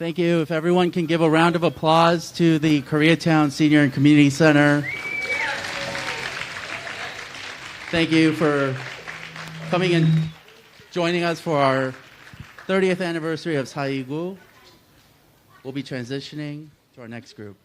Thank you. If everyone can give a round of applause to the Koreatown Senior and Community Center. Thank you for coming and joining us for our 30th anniversary of 4.29. We'll be transitioning to our next group.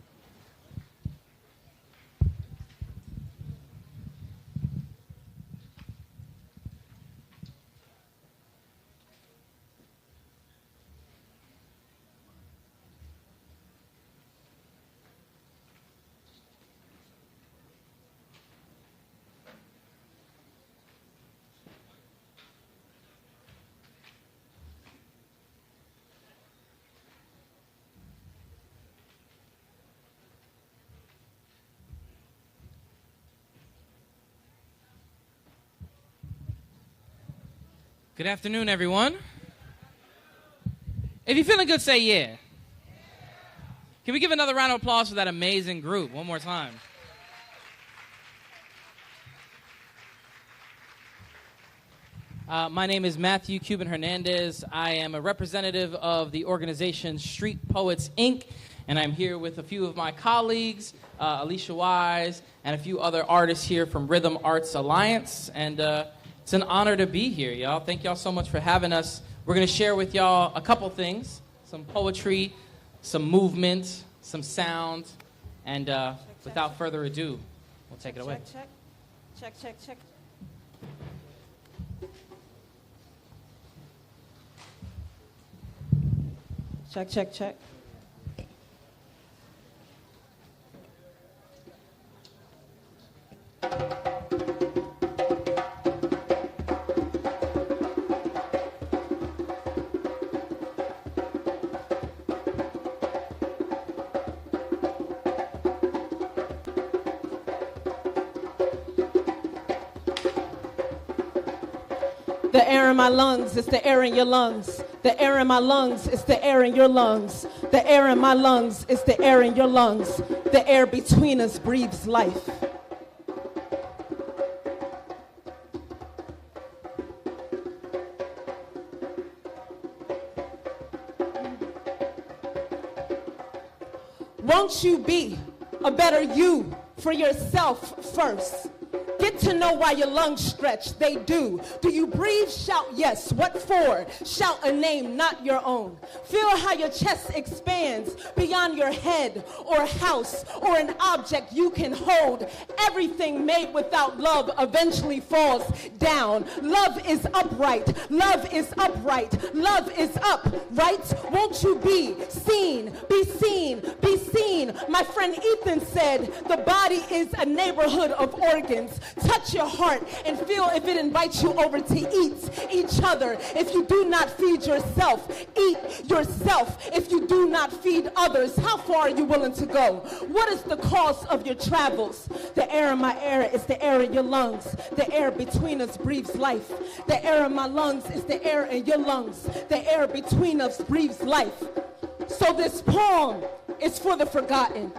Good afternoon, everyone. If you're feeling good, say yeah. Can we give another round of applause for that amazing group one more time? My name is Matthew Cuban Hernandez. I am a representative of the organization Street Poets, Inc., and I'm here with a few of my colleagues, Alicia Wise, and a few other artists here from Rhythm Arts Alliance, and it's an honor to be here, y'all. Thank y'all so much for having us. We're going to share with y'all a couple things, some poetry, some movement, some sound, and without further ado, we'll take it away. Check. Check. The air in my lungs is the air in your lungs. The air in my lungs is the air in your lungs. The air in my lungs is the air in your lungs. The air between us breathes life. Won't you be a better you for yourself first? Get to know why your lungs stretch, they do. Do you breathe? Shout yes. What for? Shout a name, not your own. Feel how your chest expands beyond your head or a house or an object you can hold. Everything made without love eventually falls down. Love is upright. Love is upright. Love is up, right? Won't you be seen? Be seen. Be seen. My friend Ethan said the body is a neighborhood of organs. Touch your heart and feel if it invites you over to eat each other. If you do not feed yourself, eat yourself. If you do not feed others, how far are you willing to go? What is the cost of your travels? The air in my air is the air in your lungs. The air between us breathes life. The air in my lungs is the air in your lungs. The air between us breathes life. So this poem is for the forgotten.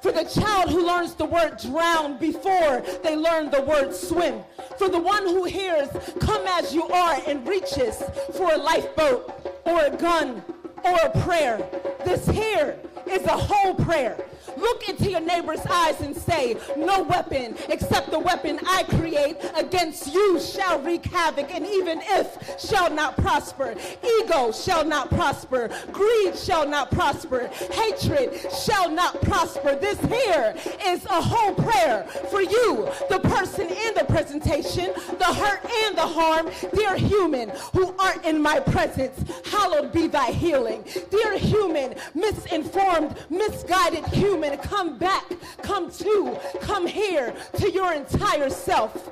For the child who learns the word drown before they learn the word swim. For the one who hears, come as you are, and reaches for a lifeboat or a gun or a prayer. This here is a whole prayer. Look into your neighbor's eyes and say, no weapon except the weapon I create against you shall wreak havoc, and even if shall not prosper. Ego shall not prosper. Greed shall not prosper. Hatred shall not prosper. This here is a whole prayer for you, the person in the presentation, the hurt and the harm. Dear human who art in my presence, hallowed be thy healing. Dear human, misinformed, misguided human, come back, come here to your entire self.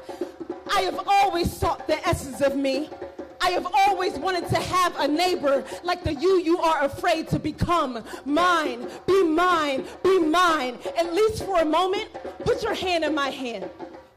I have always sought the essence of me. I have always wanted to have a neighbor like the you are afraid to become. Mine, be mine, be mine. At least for a moment, put your hand in my hand.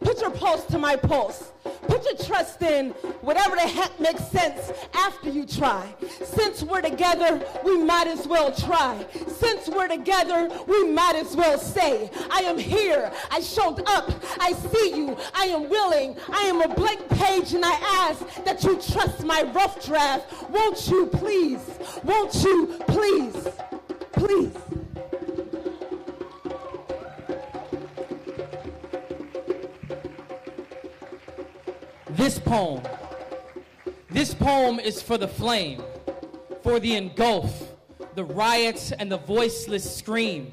Put your pulse to my pulse. Put your trust in whatever the heck makes sense after you try. Since we're together, we might as well try. Since we're together, we might as well say, I am here. I showed up. I see you. I am willing. I am a blank page, and I ask that you trust my rough draft. Won't you please? Won't you please? Please. This poem is for the flame, for the engulf, the riots and the voiceless scream,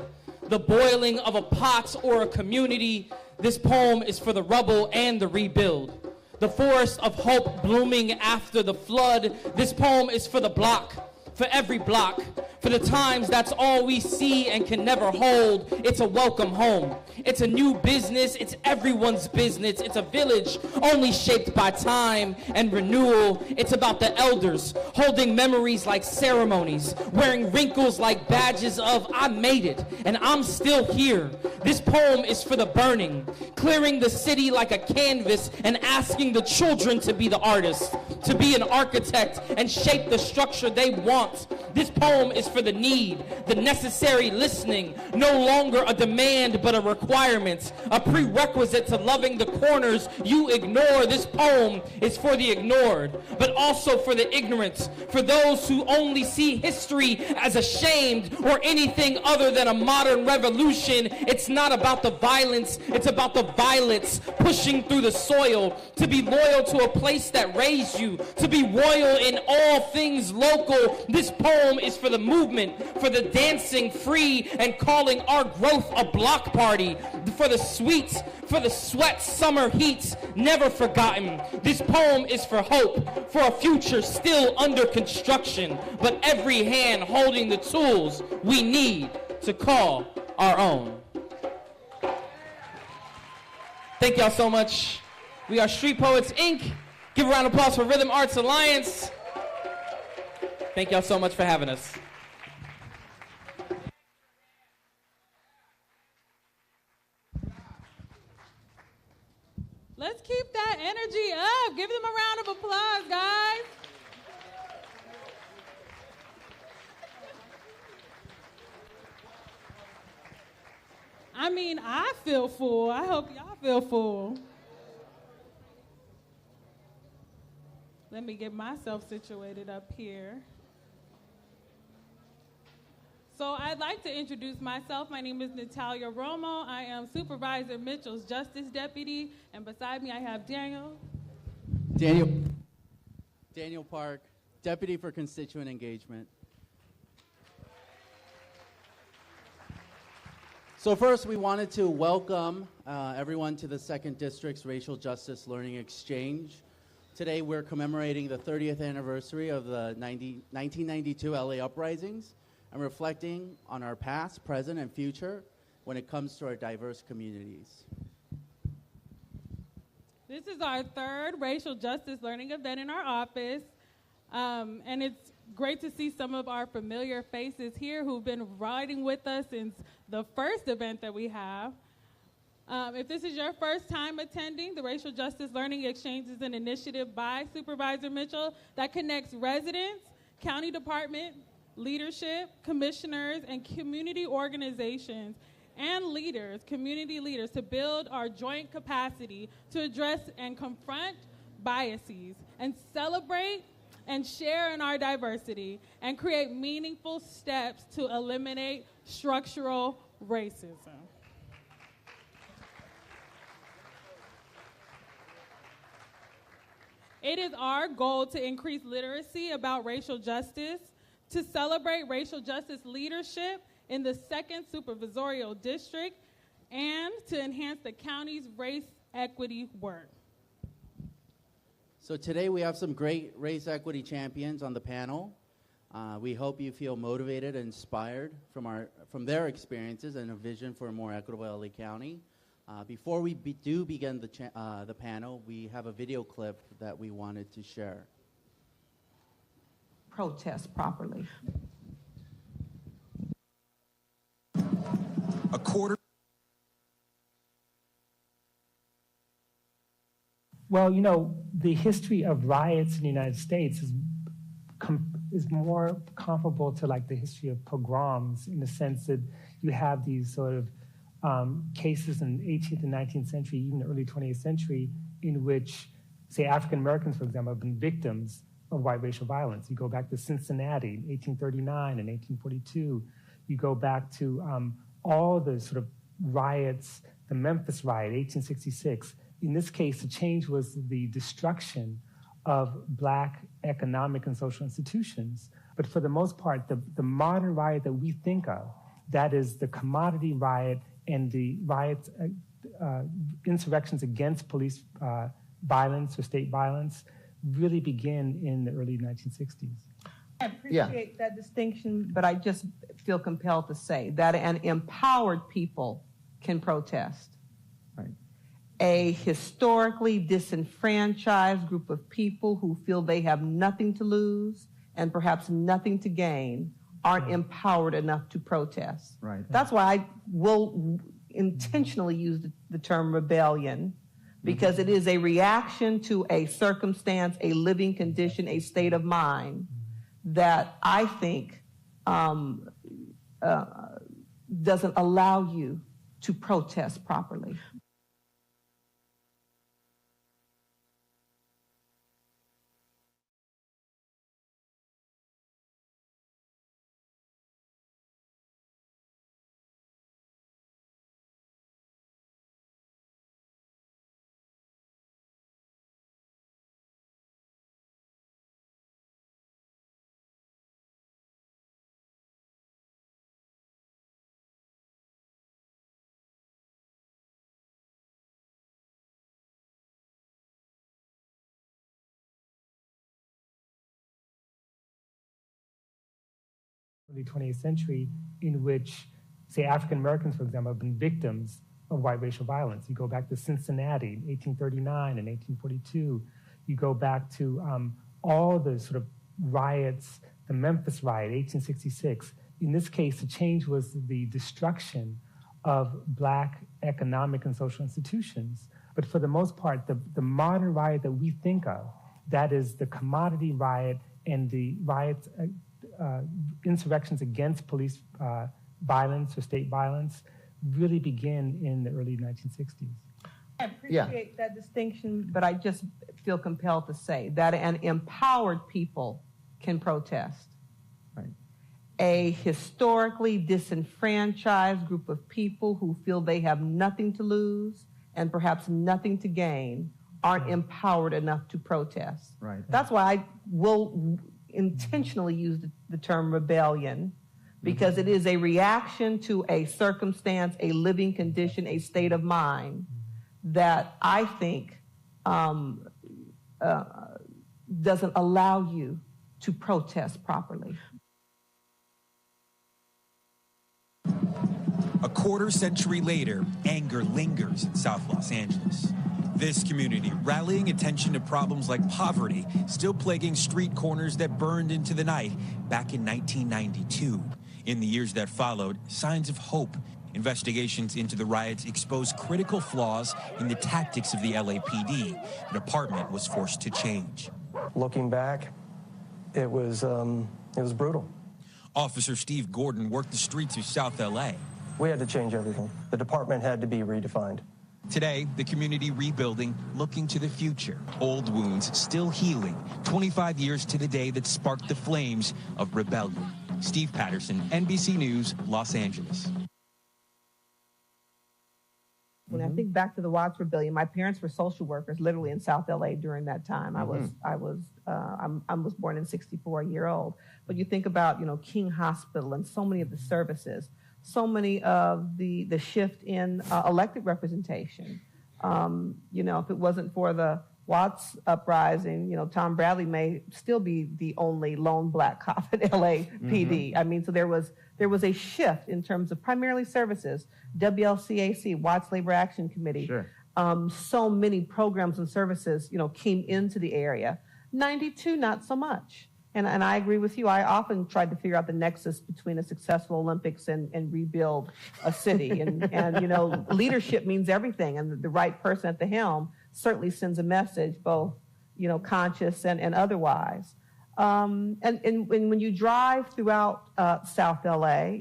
the boiling of a pot or a community. This poem is for the rubble and the rebuild, the forest of hope blooming after the flood. This poem is for the block, for every block, for the times that's all we see and can never hold. It's a welcome home. It's a new business. It's everyone's business. It's a village only shaped by time and renewal. It's about the elders holding memories like ceremonies, wearing wrinkles like badges of I made it and I'm still here. This poem is for the burning, clearing the city like a canvas and asking the children to be the artist, to be an architect and shape the structure they want. This poem is for the need, the necessary listening, no longer a demand but a requirement, a prerequisite to loving the corners you ignore. This poem is for the ignored, but also for the ignorant, for those who only see history as ashamed or anything other than a modern revolution. It's not about the violence, it's about the violets pushing through the soil, to be loyal to a place that raised you, to be royal in all things local. This poem is for the movement, for the dancing free and calling our growth a block party, for the sweets, for the sweat summer heats never forgotten. This poem is for hope, for a future still under construction, but every hand holding the tools we need to call our own. Thank y'all so much. We are Street Poets, Inc. Give a round of applause for Rhythm Arts Alliance. Thank y'all so much for having us. Let's keep that energy up. Give them a round of applause, guys. I mean, I feel full. I hope y'all feel full. Let me get myself situated up here. So I'd like to introduce myself. My name is Natalia Romo. I am Supervisor Mitchell's Justice Deputy, and beside me I have Daniel Park, Deputy for Constituent Engagement. So first, we wanted to welcome everyone to the 2nd District's Racial Justice Learning Exchange. Today, we're commemorating the 30th anniversary of the 1992 LA uprisings and reflecting on our past, present, and future when it comes to our diverse communities. This is our 3rd Racial Justice Learning event in our office, and it's great to see some of our familiar faces here who've been riding with us since the first event that we have. If this is your first time attending, the Racial Justice Learning Exchange is an initiative by Supervisor Mitchell that connects residents, county department, leadership, commissioners, and community organizations and leaders, community leaders, to build our joint capacity to address and confront biases and celebrate and share in our diversity and create meaningful steps to eliminate structural racism. It is our goal to increase literacy about racial justice, to celebrate racial justice leadership in the 2nd Supervisorial District, and to enhance the county's race equity work. So today we have some great race equity champions on the panel. We hope you feel motivated and inspired from their experiences and a vision for a more equitable LA County. Before we begin the panel, we have a video clip that we wanted to share. Protest properly. A quarter Well, the history of riots in the United States is more comparable to like the history of pogroms, in the sense that you have these sort of cases in the 18th and 19th century, even the early 20th century, in which, say, African Americans, for example, have been victims of white racial violence. You go back to Cincinnati in 1839 and 1842. You go back to all the sort of riots, the Memphis riot, 1866. In this case, the change was the destruction of Black economic and social institutions. But for the most part, the modern riot that we think of, that is the commodity riot and the riots, insurrections against police violence or state violence, really begin in the early 1960s. I appreciate that distinction, but I just feel compelled to say that an empowered people can protest. Right. A historically disenfranchised group of people who feel they have nothing to lose and perhaps nothing to gain aren't empowered enough to protest. Right. That's why I will intentionally use the term rebellion, because it is a reaction to a circumstance, a living condition, a state of mind that I think doesn't allow you to protest properly. Early 20th century, in which, say, African Americans, for example, have been victims of white racial violence. You go back to Cincinnati in 1839 and 1842. You go back to all the sort of riots, the Memphis riot, 1866. In this case, the change was the destruction of Black economic and social institutions. But for the most part, the modern riot that we think of, that is the commodity riot and the riots, insurrections against police violence or state violence, really begin in the early 1960s. I appreciate that distinction, but I just feel compelled to say that an empowered people can protest. Right. A historically disenfranchised group of people who feel they have nothing to lose and perhaps nothing to gain aren't empowered enough to protest. Right. That's why I will intentionally use the term rebellion, because it is a reaction to a circumstance, a living condition, a state of mind that I think doesn't allow you to protest properly. A quarter century later, anger lingers in South Los Angeles. This community rallying attention to problems like poverty still plaguing street corners that burned into the night back in 1992. In the years that followed, signs of hope. Investigations into the riots exposed critical flaws in the tactics of the LAPD. The department was forced to change. Looking back, it was brutal. Officer Steve Gordon worked the streets of South LA. We had to change everything. The department had to be redefined. Today, the community rebuilding, looking to the future. Old wounds still healing, 25 years to the day that sparked the flames of rebellion. Steve Patterson, NBC News, Los Angeles. When I think back to the Watts Rebellion, my parents were social workers, literally in South LA during that time. I was born in '64, a year old. But you think about, King Hospital and so many of the services, so many of the shift in elected representation. If it wasn't for the Watts uprising, Tom Bradley may still be the only lone Black cop at LAPD. I mean, so there was a shift in terms of primarily services, WLCAC, Watts Labor Action Committee. Sure. So many programs and services, came into the area. 92, not so much. And I agree with you. I often tried to figure out the nexus between a successful Olympics and rebuild a city. And leadership means everything, and the right person at the helm. certainly sends a message, both, conscious and otherwise. And when you drive throughout South LA,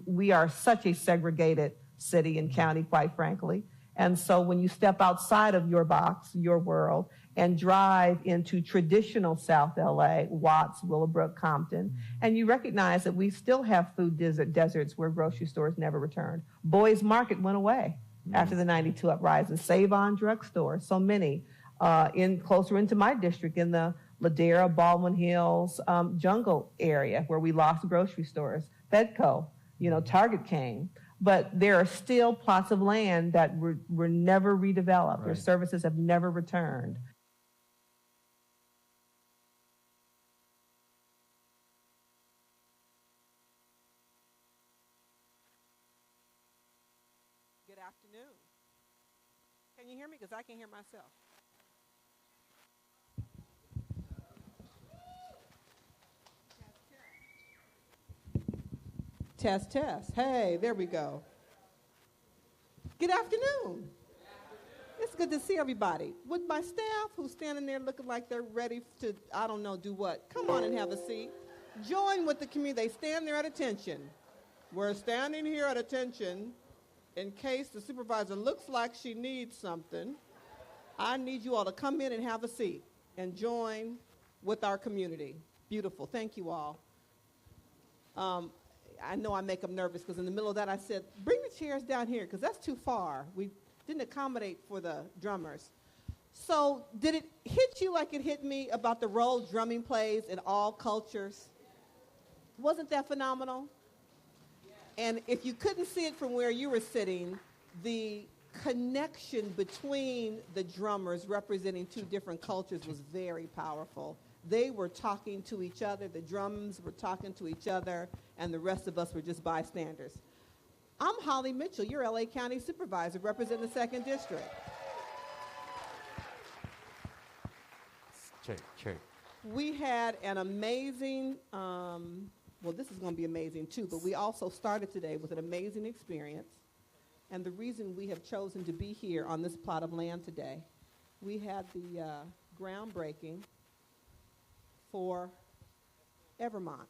we are such a segregated city and county, quite frankly. And so when you step outside of your box, your world, and drive into traditional South LA, Watts, Willowbrook, Compton, and you recognize that we still have food deserts where grocery stores never returned. Boys Market went away after the 92 uprising. Save-On drugstore, so many. Closer into my district, in the Ladera, Baldwin Hills, Jungle area, where we lost grocery stores. Fedco, Target came. But there are still plots of land that were never redeveloped. Right. Their services have never returned. Good afternoon. Can you hear me? Because I can't hear myself. Test, test. Hey, there we go. Good afternoon. It's good to see everybody. With my staff who's standing there looking like they're ready to, do what? Come on and have a seat. Join with the community. They stand there at attention. We're standing here at attention in case the supervisor looks like she needs something. I need you all to come in and have a seat and join with our community. Beautiful. Thank you all. I know I make them nervous because in the middle of that I said, bring the chairs down here because that's too far. We didn't accommodate for the drummers. So did it hit you like it hit me about the role drumming plays in all cultures? Wasn't that phenomenal? And if you couldn't see it from where you were sitting, the connection between the drummers representing two different cultures was very powerful. They were talking to each other, the drums were talking to each other, and the rest of us were just bystanders. I'm Holly Mitchell, your LA County Supervisor, representing the 2nd District. Check. We had an amazing, this is going to be amazing too, but we also started today with an amazing experience. And the reason we have chosen to be here on this plot of land today, we had the groundbreaking for Evermont.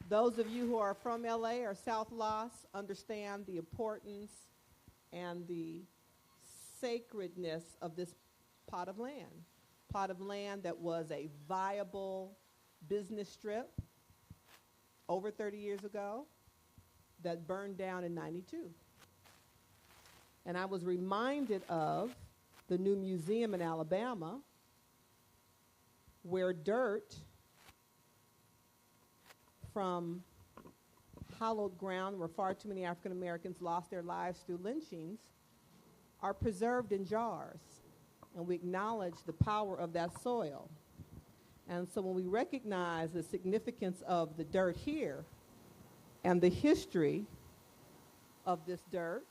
Those of you who are from LA or South Los understand the importance and the sacredness of this plot of land that was a viable business strip over 30 years ago that burned down in 92. And I was reminded of the new museum in Alabama where dirt from hallowed ground where far too many African Americans lost their lives through lynchings are preserved in jars. And we acknowledge the power of that soil. And so when we recognize the significance of the dirt here and the history of this dirt,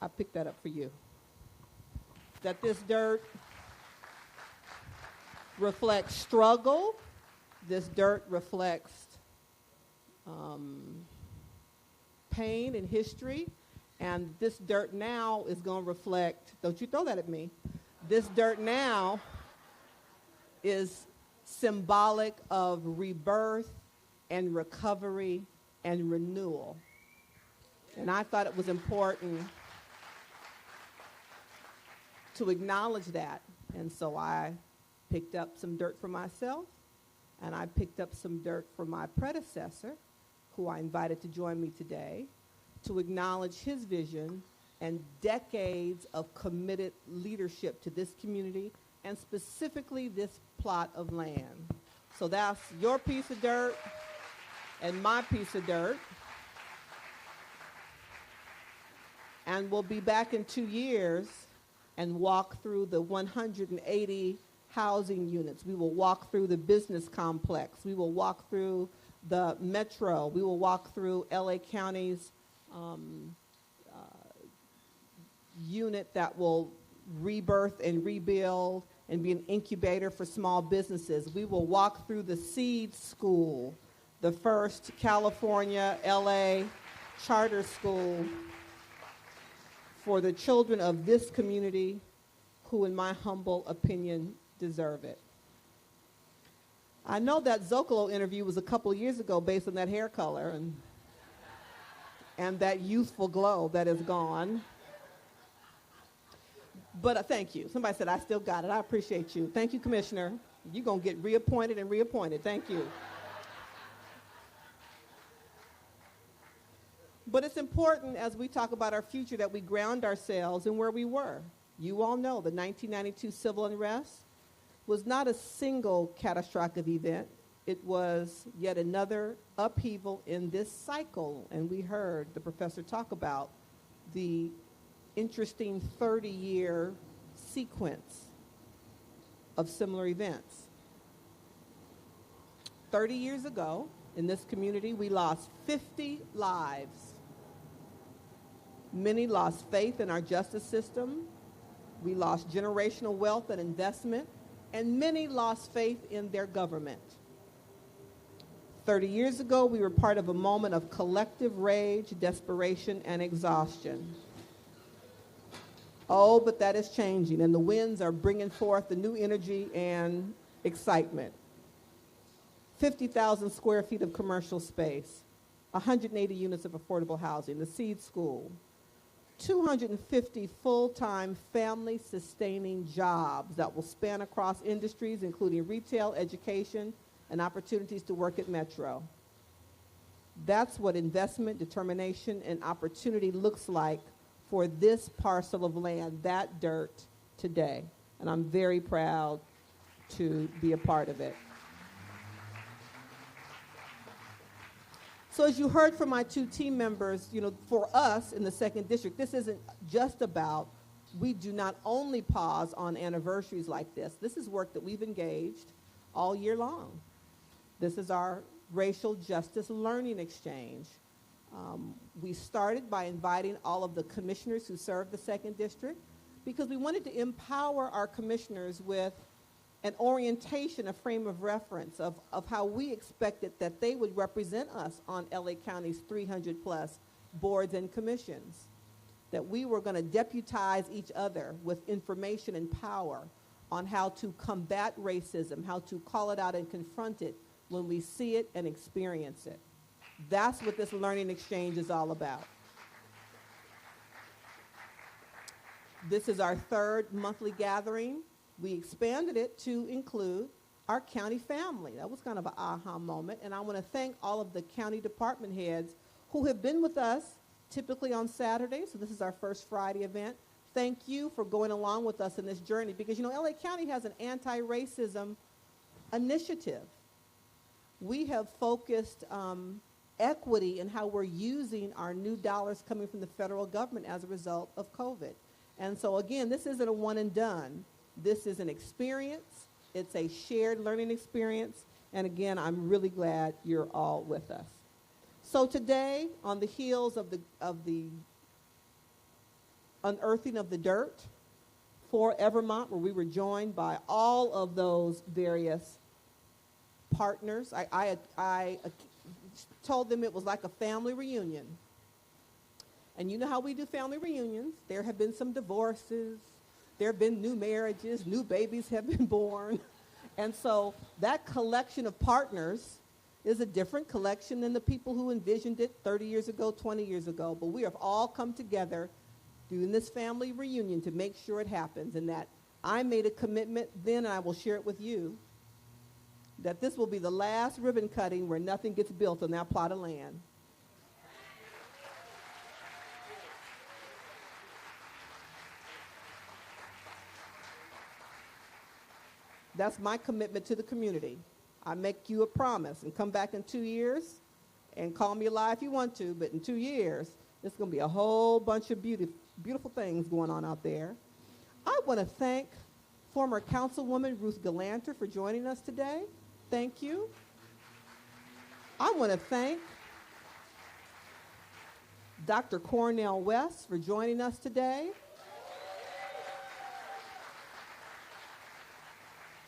I picked that up for you, that this dirt reflects struggle, this dirt reflects pain and history, and this dirt now is going to reflect, don't you throw that at me, this dirt now is symbolic of rebirth and recovery and renewal. And I thought it was important to acknowledge that. And so I picked up some dirt for myself, and I picked up some dirt for my predecessor, who I invited to join me today, to acknowledge his vision and decades of committed leadership to this community, and specifically this plot of land. So that's your piece of dirt and my piece of dirt. And we'll be back in 2 years and walk through the 180 housing units. We will walk through the business complex. We will walk through the metro. We will walk through LA County's unit that will rebirth and rebuild and be an incubator for small businesses. We will walk through the seed school the first California, LA charter school for the children of this community who, in my humble opinion, deserve it. I know that Zocalo interview was a couple years ago based on that hair color and that youthful glow that is gone. But thank you. Somebody said, I still got it. I appreciate you. Thank you, Commissioner. You're going to get reappointed and reappointed. Thank you. But it's important as we talk about our future that we ground ourselves in where we were. You all know the 1992 civil unrest was not a single catastrophic event. It was yet another upheaval in this cycle. And we heard the professor talk about the interesting 30-year sequence of similar events. 30 years ago, in this community, we lost 50 lives. Many lost faith in our justice system. We lost generational wealth and investment, and many lost faith in their government. 30 years ago, we were part of a moment of collective rage, desperation, and exhaustion. Oh, but that is changing, and the winds are bringing forth the new energy and excitement. 50,000 square feet of commercial space, 180 units of affordable housing, the Seed School, 250 full-time family-sustaining jobs that will span across industries, including retail, education, and opportunities to work at Metro. That's what investment, determination, and opportunity looks like for this parcel of land, that dirt, today. And I'm very proud to be a part of it. So as you heard from my two team members, for us in the 2nd District, this isn't just about, we do not only pause on anniversaries like this. This is work that we've engaged all year long. This is our racial justice learning exchange. We started by inviting all of the commissioners who serve the 2nd District because we wanted to empower our commissioners with an orientation, a frame of reference of how we expected that they would represent us on LA County's 300+ boards and commissions, that we were going to deputize each other with information and power on how to combat racism, how to call it out and confront it when we see it and experience it. That's what this learning exchange is all about. This is our 3rd monthly gathering. We expanded it to include our county family. That was kind of an aha moment, and I want to thank all of the county department heads who have been with us typically on Saturdays. So this is our first Friday event. Thank you for going along with us in this journey because, LA County has an anti-racism initiative. We have focused equity in how we're using our new dollars coming from the federal government as a result of COVID. And so, again, this isn't a one and done. This is an experience. It's a shared learning experience. And again, I'm really glad you're all with us. So today, on the heels of the unearthing of the dirt for Evermont, where we were joined by all of those various partners, I told them it was like a family reunion. And you know how we do family reunions. There have been some divorces. There have been new marriages, new babies have been born. And so that collection of partners is a different collection than the people who envisioned it 30 years ago, 20 years ago. But we have all come together doing this family reunion to make sure it happens, and that I made a commitment then, and I will share it with you, that this will be the last ribbon cutting where nothing gets built on that plot of land. That's my commitment to the community. I make you a promise and come back in 2 years and call me a lie if you want to, but in 2 years, there's going to be a whole bunch of beautiful things going on out there. I want to thank former Councilwoman Ruth Galanter for joining us today. Thank you. I want to thank Dr. Cornell West for joining us today.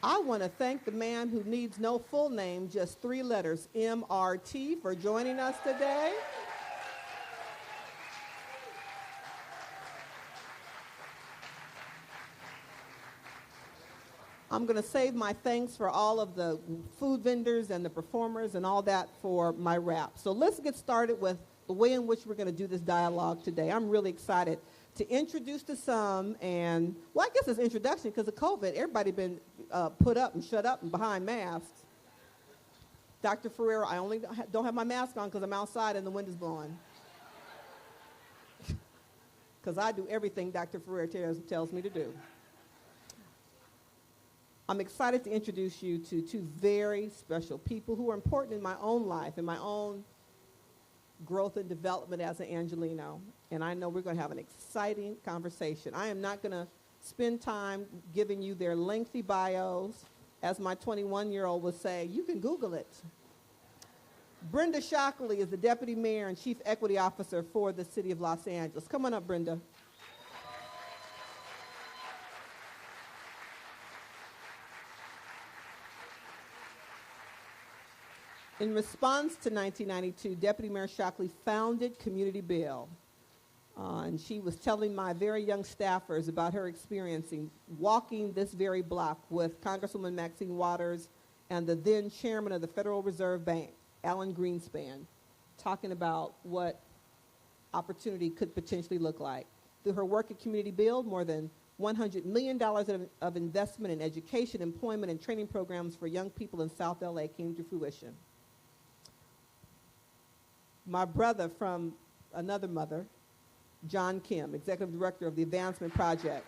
I want to thank the man who needs no full name, just 3 letters, MRT, for joining us today. I'm going to save my thanks for all of the food vendors and the performers and all that for my wrap. So let's get started with the way in which we're going to do this dialogue today. I'm really excited to introduce to some, and, well, I guess it's introduction because of COVID. Everybody been put up and shut up and behind masks. Dr. Ferreira, I only don't have my mask on because I'm outside and the wind is blowing. Because I do everything Dr. Ferreira tells me to do. I'm excited to introduce you to 2 very special people who are important in my own life, in my own growth and development as an Angelino. And I know we're going to have an exciting conversation. I am not going to spend time giving you their lengthy bios. As my 21-year-old would say, you can Google it. Brenda Shockley is the Deputy Mayor and Chief Equity Officer for the City of Los Angeles. Come on up, Brenda. In response to 1992, Deputy Mayor Shockley founded Community Bill. And she was telling my very young staffers about her experiencing walking this very block with Congresswoman Maxine Waters and the then chairman of the Federal Reserve Bank, Alan Greenspan, talking about what opportunity could potentially look like. Through her work at Community Build, more than $100 million of investment in education, employment, and training programs for young people in South LA came to fruition. My brother from another mother, John Kim, Executive Director of the Advancement Project.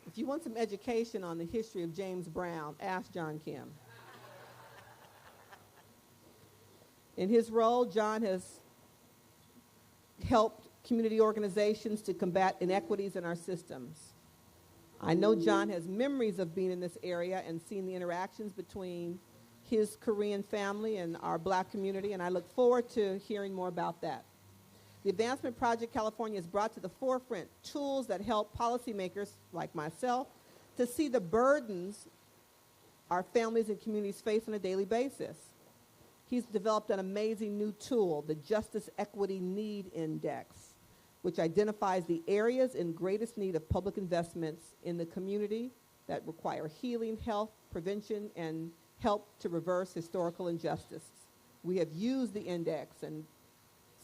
If you want some education on the history of James Brown, ask John Kim. In his role, John has helped community organizations to combat inequities in our systems. I know John has memories of being in this area and seeing the interactions between his Korean family and our black community, and I look forward to hearing more about that. The Advancement Project California has brought to the forefront tools that help policymakers like myself to see the burdens our families and communities face on a daily basis. He's developed an amazing new tool, the Justice Equity Need Index, which identifies the areas in greatest need of public investments in the community that require healing, health, prevention, and help to reverse historical injustice. We have used the index and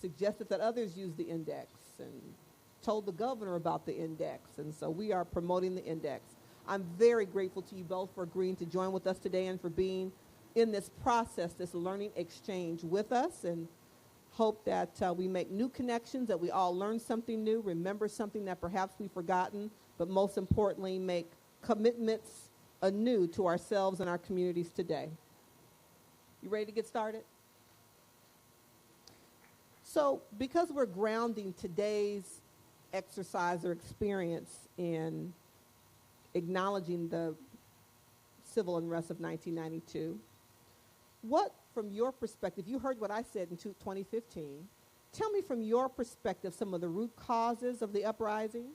suggested that others use the index and told the governor about the index, and so we are promoting the index. I'm very grateful to you both for agreeing to join with us today and for being in this process, this learning exchange with us, and hope that we make new connections, that we all learn something new, remember something that perhaps we've forgotten, but most importantly, make commitments anew to ourselves and our communities today. You ready to get started? So, because we're grounding today's exercise or experience in acknowledging the civil unrest of 1992, what, from your perspective, you heard what I said in 2015, tell me from your perspective some of the root causes of the uprising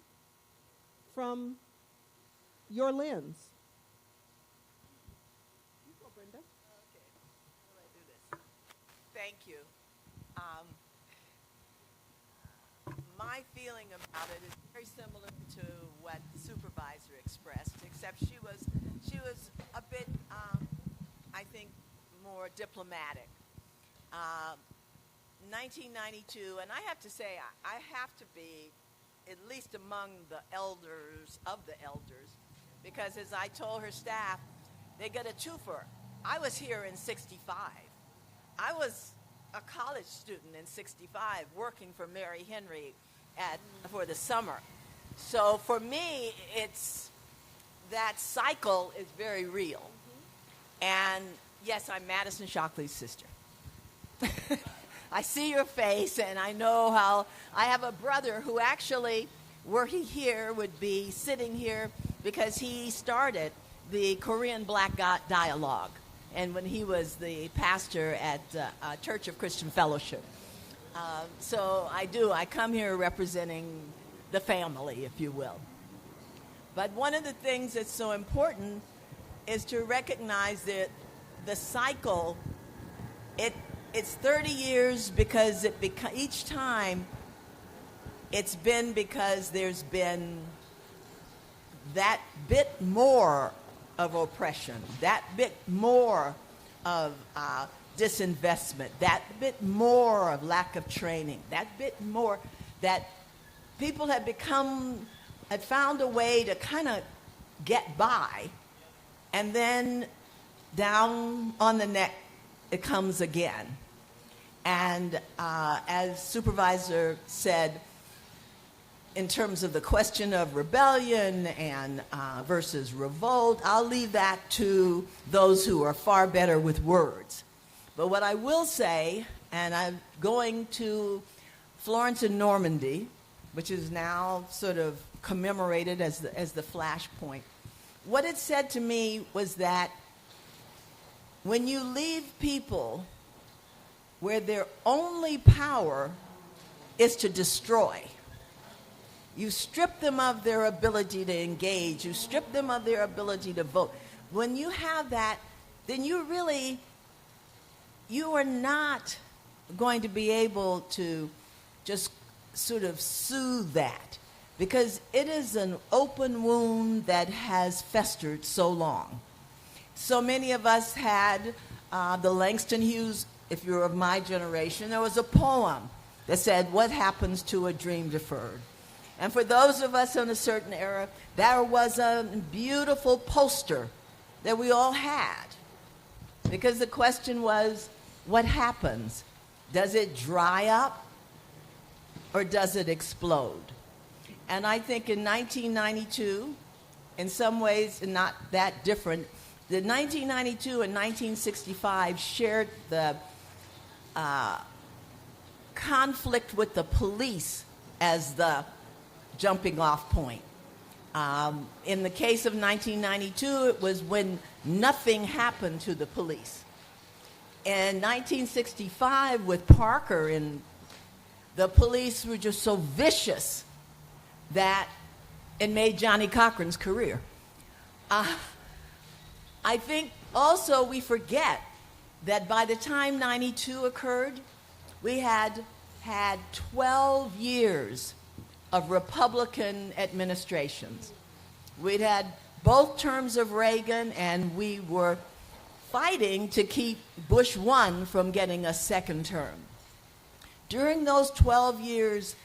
from your lens. You go, Brenda. Okay, how do I do this? Thank you. My feeling about it is very similar to what the supervisor expressed, except she was a bit, I think, more diplomatic. 1992, and I have to say, I have to be at least among the elders of the elders, because as I told her staff, they get a twofer. I was here in 65. I was a college student in 65 working for Mary Henry for the summer. So for me, that cycle is very real. And yes, I'm Madison Shockley's sister. I see your face, and I know how I have a brother who actually, were he here, would be sitting here because he started the Korean Black Dialogue, and when he was the pastor at Church of Christian Fellowship. So I do. I come here representing the family, if you will. But one of the things that's so important is to recognize that the cycle, it's 30 years because each time it's been because there's been that bit more of oppression, that bit more of disinvestment, that bit more of lack of training, that bit more that people had found a way to kind of get by, and then down on the neck it comes again. And as Supervisor said, in terms of the question of rebellion and versus revolt, I'll leave that to those who are far better with words. But what I will say, and I'm going to Florence and Normandy, which is now sort of commemorated as the flashpoint. What it said to me was that when you leave people where their only power is to destroy, you strip them of their ability to engage, you strip them of their ability to vote. When you have that, then you are not going to be able to just sort of soothe that, because it is an open wound that has festered so long. So many of us had the Langston Hughes, if you're of my generation, there was a poem that said, "What happens to a dream deferred?" And for those of us in a certain era, there was a beautiful poster that we all had, because the question was, what happens? Does it dry up or does it explode? And I think in 1992, in some ways not that different, the 1992 and 1965 shared the conflict with the police as the jumping off point. In the case of 1992, it was when nothing happened to the police. In 1965, with Parker, and the police were just so vicious that it made Johnny Cochran's career. I think also we forget that by the time 92 occurred, we had 12 years of Republican administrations. We'd had both terms of Reagan, and we were fighting to keep Bush 1 from getting a second term. During those 12 years,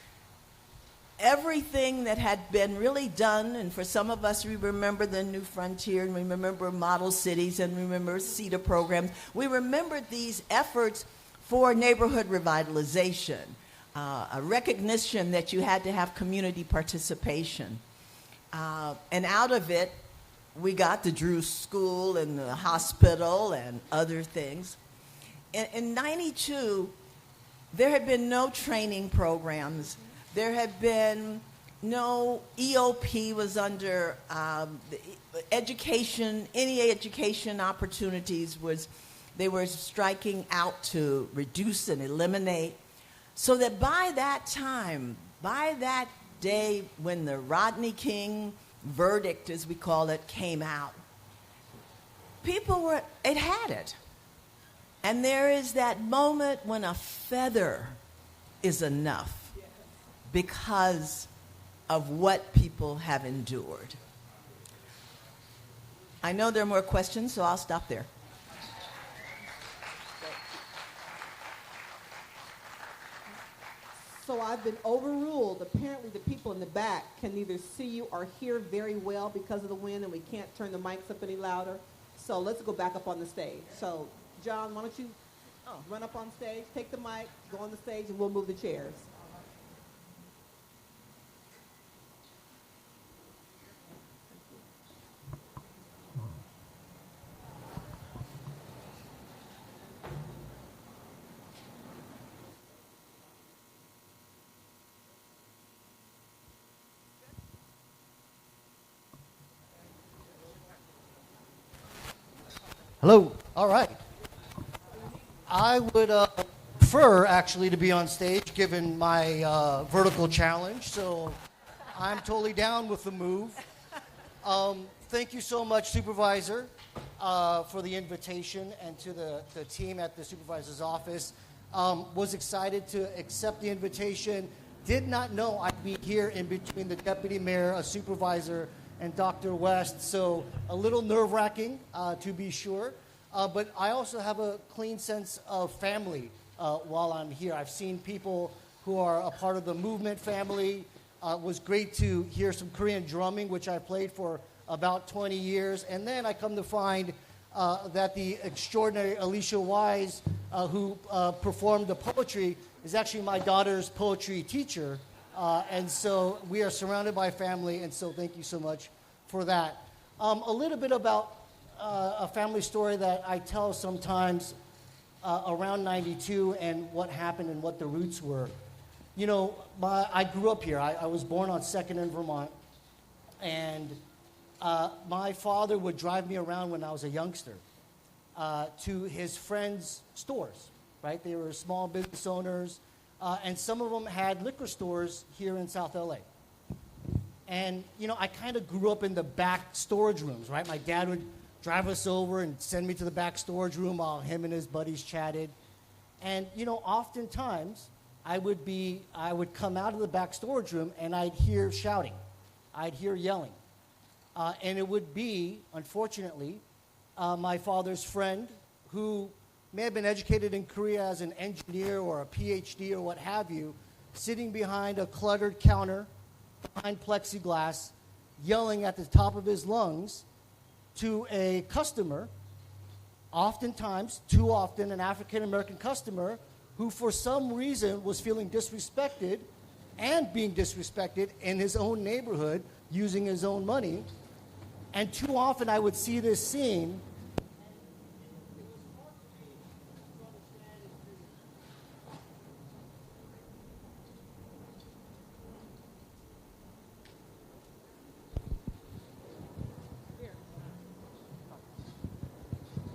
everything that had been really done, and for some of us, we remember the New Frontier, and we remember model cities, and we remember CETA programs. We remembered these efforts for neighborhood revitalization, a recognition that you had to have community participation. And out of it, we got the Drew School and the hospital and other things. In 92, there had been no training programs. There had been no EOP was under education, any education opportunities they were striking out to reduce and eliminate. So that by that time, by that day when the Rodney King verdict, as we call it, came out, people had it. And there is that moment when a feather is enough because of what people have endured. I know there are more questions, so I'll stop there. So I've been overruled. Apparently the people in the back can neither see you or hear very well because of the wind, and we can't turn the mics up any louder. So let's go back up on the stage. So John, why don't you run up on stage, take the mic, go on the stage, and we'll move the chairs. Hello. All right. I would prefer, actually, to be on stage, given my vertical challenge. So I'm totally down with the move. Thank you so much, Supervisor, for the invitation, and to the team at the Supervisor's office. Was excited to accept the invitation. Did not know I'd be here in between the Deputy Mayor, a Supervisor, and Dr. West. So a little nerve-wracking, to be sure. But I also have a clean sense of family while I'm here. I've seen people who are a part of the movement family. It was great to hear some Korean drumming, which I played for about 20 years. And then I come to find that the extraordinary Alicia Wise, who performed the poetry, is actually my daughter's poetry teacher. And so we are surrounded by family, and so thank you so much for that. A little bit about a family story that I tell sometimes around 92 and what happened and what the roots were. You know, I grew up here. I was born on 2nd in Vermont, and my father would drive me around when I was a youngster to his friends' stores, right? They were small business owners, and some of them had liquor stores here in South LA. And, you know, I kind of grew up in the back storage rooms, right? My dad would drive us over and send me to the back storage room while him and his buddies chatted. And, you know, oftentimes I would come out of the back storage room and I'd hear shouting. I'd hear yelling. And it would be, unfortunately, my father's friend, who may have been educated in Korea as an engineer or a PhD or what have you, sitting behind a cluttered counter, behind plexiglass, yelling at the top of his lungs to a customer, oftentimes, too often, an African-American customer, who for some reason was feeling disrespected and being disrespected in his own neighborhood using his own money. And too often I would see this scene.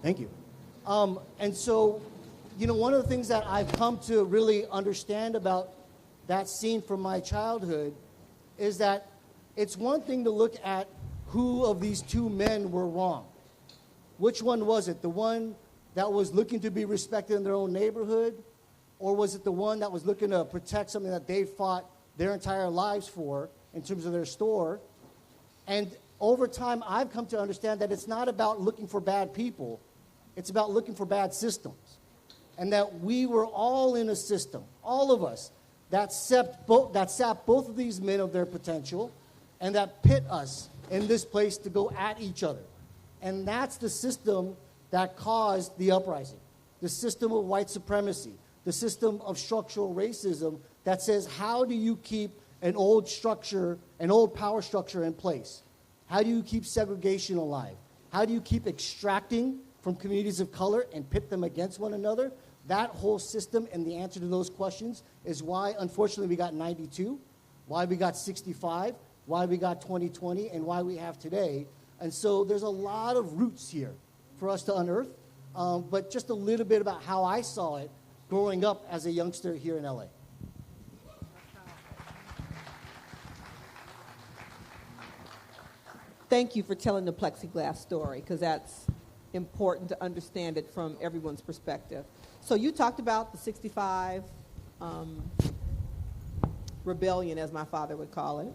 Thank you. And so, you know, one of the things that I've come to really understand about that scene from my childhood is that it's one thing to look at who of these two men were wrong. Which one was it? The one that was looking to be respected in their own neighborhood? Or was it the one that was looking to protect something that they fought their entire lives for in terms of their store? And over time, I've come to understand that it's not about looking for bad people. It's about looking for bad systems. And that we were all in a system, all of us, that sapped both of these men of their potential and that pit us in this place to go at each other. And that's the system that caused the uprising, the system of white supremacy, the system of structural racism that says, how do you keep an old structure, an old power structure in place? How do you keep segregation alive? How do you keep extracting from communities of color and pit them against one another? That whole system and the answer to those questions is why, unfortunately, we got 92, why we got 65, why we got 2020, and why we have today. And so there's a lot of roots here for us to unearth, but just a little bit about how I saw it growing up as a youngster here in LA. Thank you for telling the plexiglass story, because that's important to understand it from everyone's perspective. So you talked about the 65 rebellion, as my father would call it.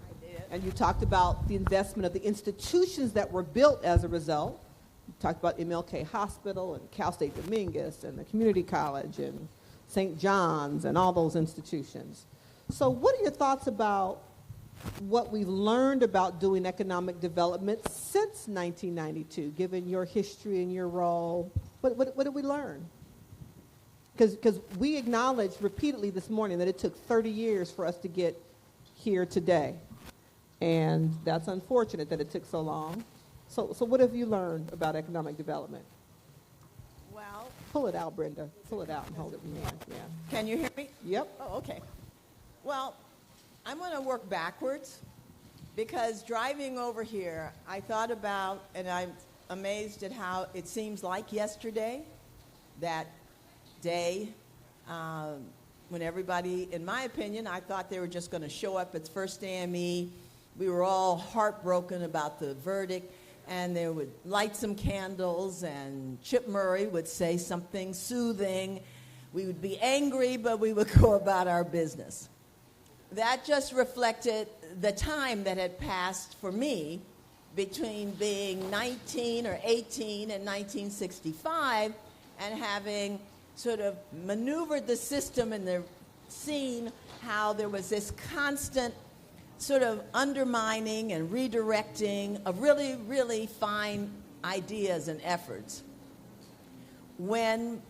I did. And you talked about the investment of the institutions that were built as a result. You talked about MLK Hospital and Cal State Dominguez and the community college and St. John's and all those institutions. So what are your thoughts about what we've learned about doing economic development since 1992, given your history and your role? What did we learn? Because we acknowledged repeatedly this morning that it took 30 years for us to get here today. And that's unfortunate that it took so long. So what have you learned about economic development? Well, pull it out, Brenda. Pull it out and hold it in your hand. Yeah. Can you hear me? Yep. Oh, okay. Well, I'm going to work backwards, because driving over here, I thought about, and amazed at how it seems like yesterday, that day when everybody, in my opinion, I thought they were just going to show up at First AME. We were all heartbroken about the verdict, and they would light some candles, and Chip Murray would say something soothing. We would be angry, but we would go about our business. That just reflected the time that had passed for me between being 19 or 18 in 1965 and having sort of maneuvered the system and seen how there was this constant sort of undermining and redirecting of really, really fine ideas and efforts. When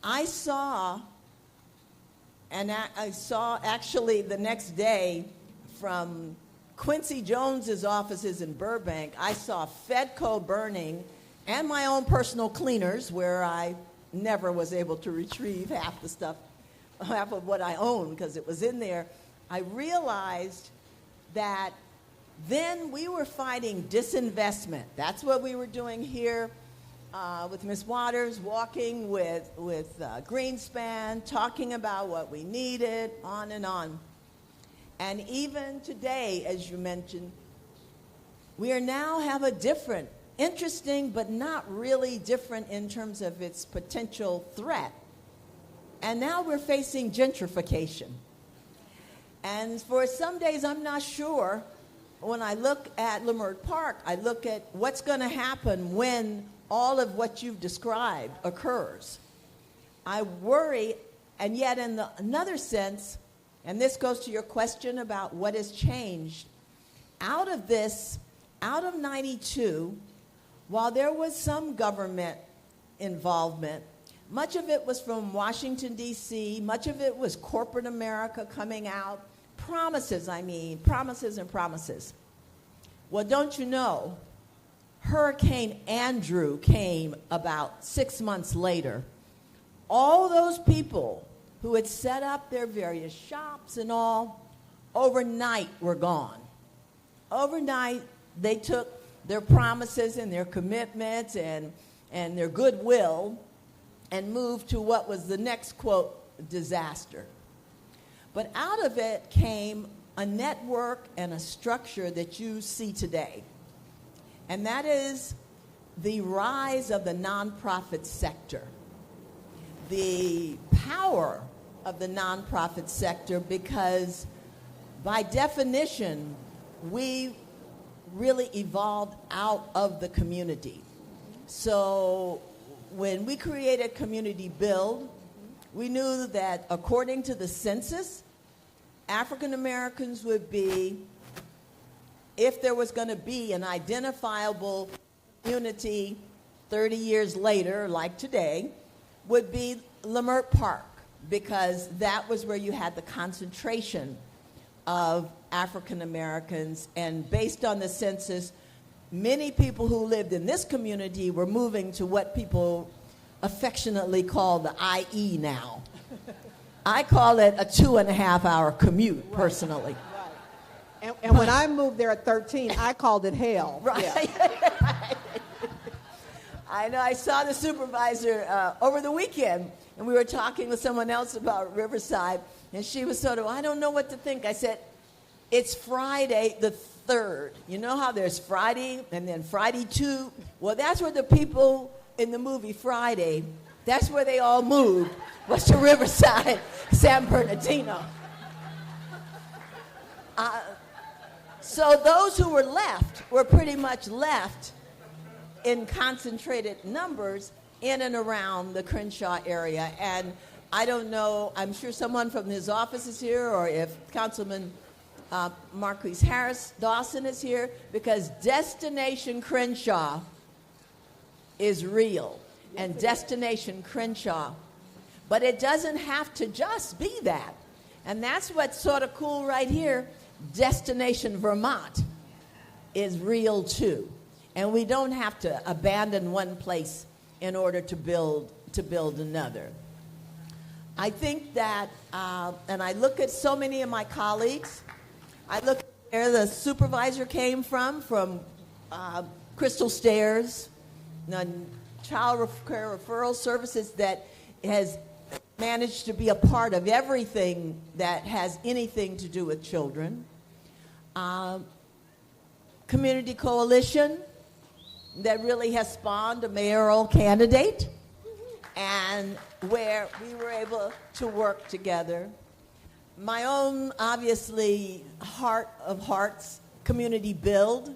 I saw, and I saw actually the next day from Quincy Jones's offices in Burbank, I saw Fedco burning and my own personal cleaners, where I never was able to retrieve half the stuff, half of what I owned because it was in there. I realized that then we were fighting disinvestment. That's what we were doing here with Ms. Waters, walking with Greenspan, talking about what we needed, on and on. And even today, as you mentioned, we are now have a different, interesting, but not really different in terms of its potential threat. And now we're facing gentrification. And for some days, I'm not sure. When I look at Leimert Park, I look at what's going to happen when all of what you've described occurs. I worry, and yet in another sense, and this goes to your question about what has changed, out of 92, while there was some government involvement, much of it was from Washington, D.C., much of it was corporate America coming out, promises and promises. Well, don't you know, Hurricane Andrew came about 6 months later. All those people who had set up their various shops and all, overnight were gone. Overnight, they took their promises and their commitments and their goodwill and moved to what was the next, quote, disaster. But out of it came a network and a structure that you see today. And that is the rise of the nonprofit sector. The power of the nonprofit sector, because by definition, we really evolved out of the community. So when we created Community Build, we knew that according to the census, African Americans would be, if there was going to be an identifiable community 30 years later, like today, would be Leimert Park, because that was where you had the concentration of African Americans. And based on the census, many people who lived in this community were moving to what people affectionately call the IE now. I call it a 2.5-hour commute, personally. Right. And when I moved there at 13, I called it hell. Right. Yeah. I know. I saw the supervisor over the weekend, and we were talking with someone else about Riverside, and she was sort of, I don't know what to think. I said, it's Friday the 3rd. You know how there's Friday and then Friday 2? Well, that's where the people in the movie Friday, that's where they all moved, was to Riverside, San Bernardino. So those who were left were pretty much left in concentrated numbers in and around the Crenshaw area. And I don't know, I'm sure someone from his office is here, or if Councilman Marquise Harris Dawson is here, because Destination Crenshaw is real. And Destination Crenshaw. But it doesn't have to just be that. And that's what's sort of cool right here. Destination Vermont is real too. And we don't have to abandon one place in order to build another. I think that, and I look at so many of my colleagues, I look at where the supervisor came from Crystal Stairs, child care referral services that has managed to be a part of everything that has anything to do with children. Community Coalition that really has spawned a mayoral candidate, and where we were able to work together. My own, obviously, heart of hearts, Community Build,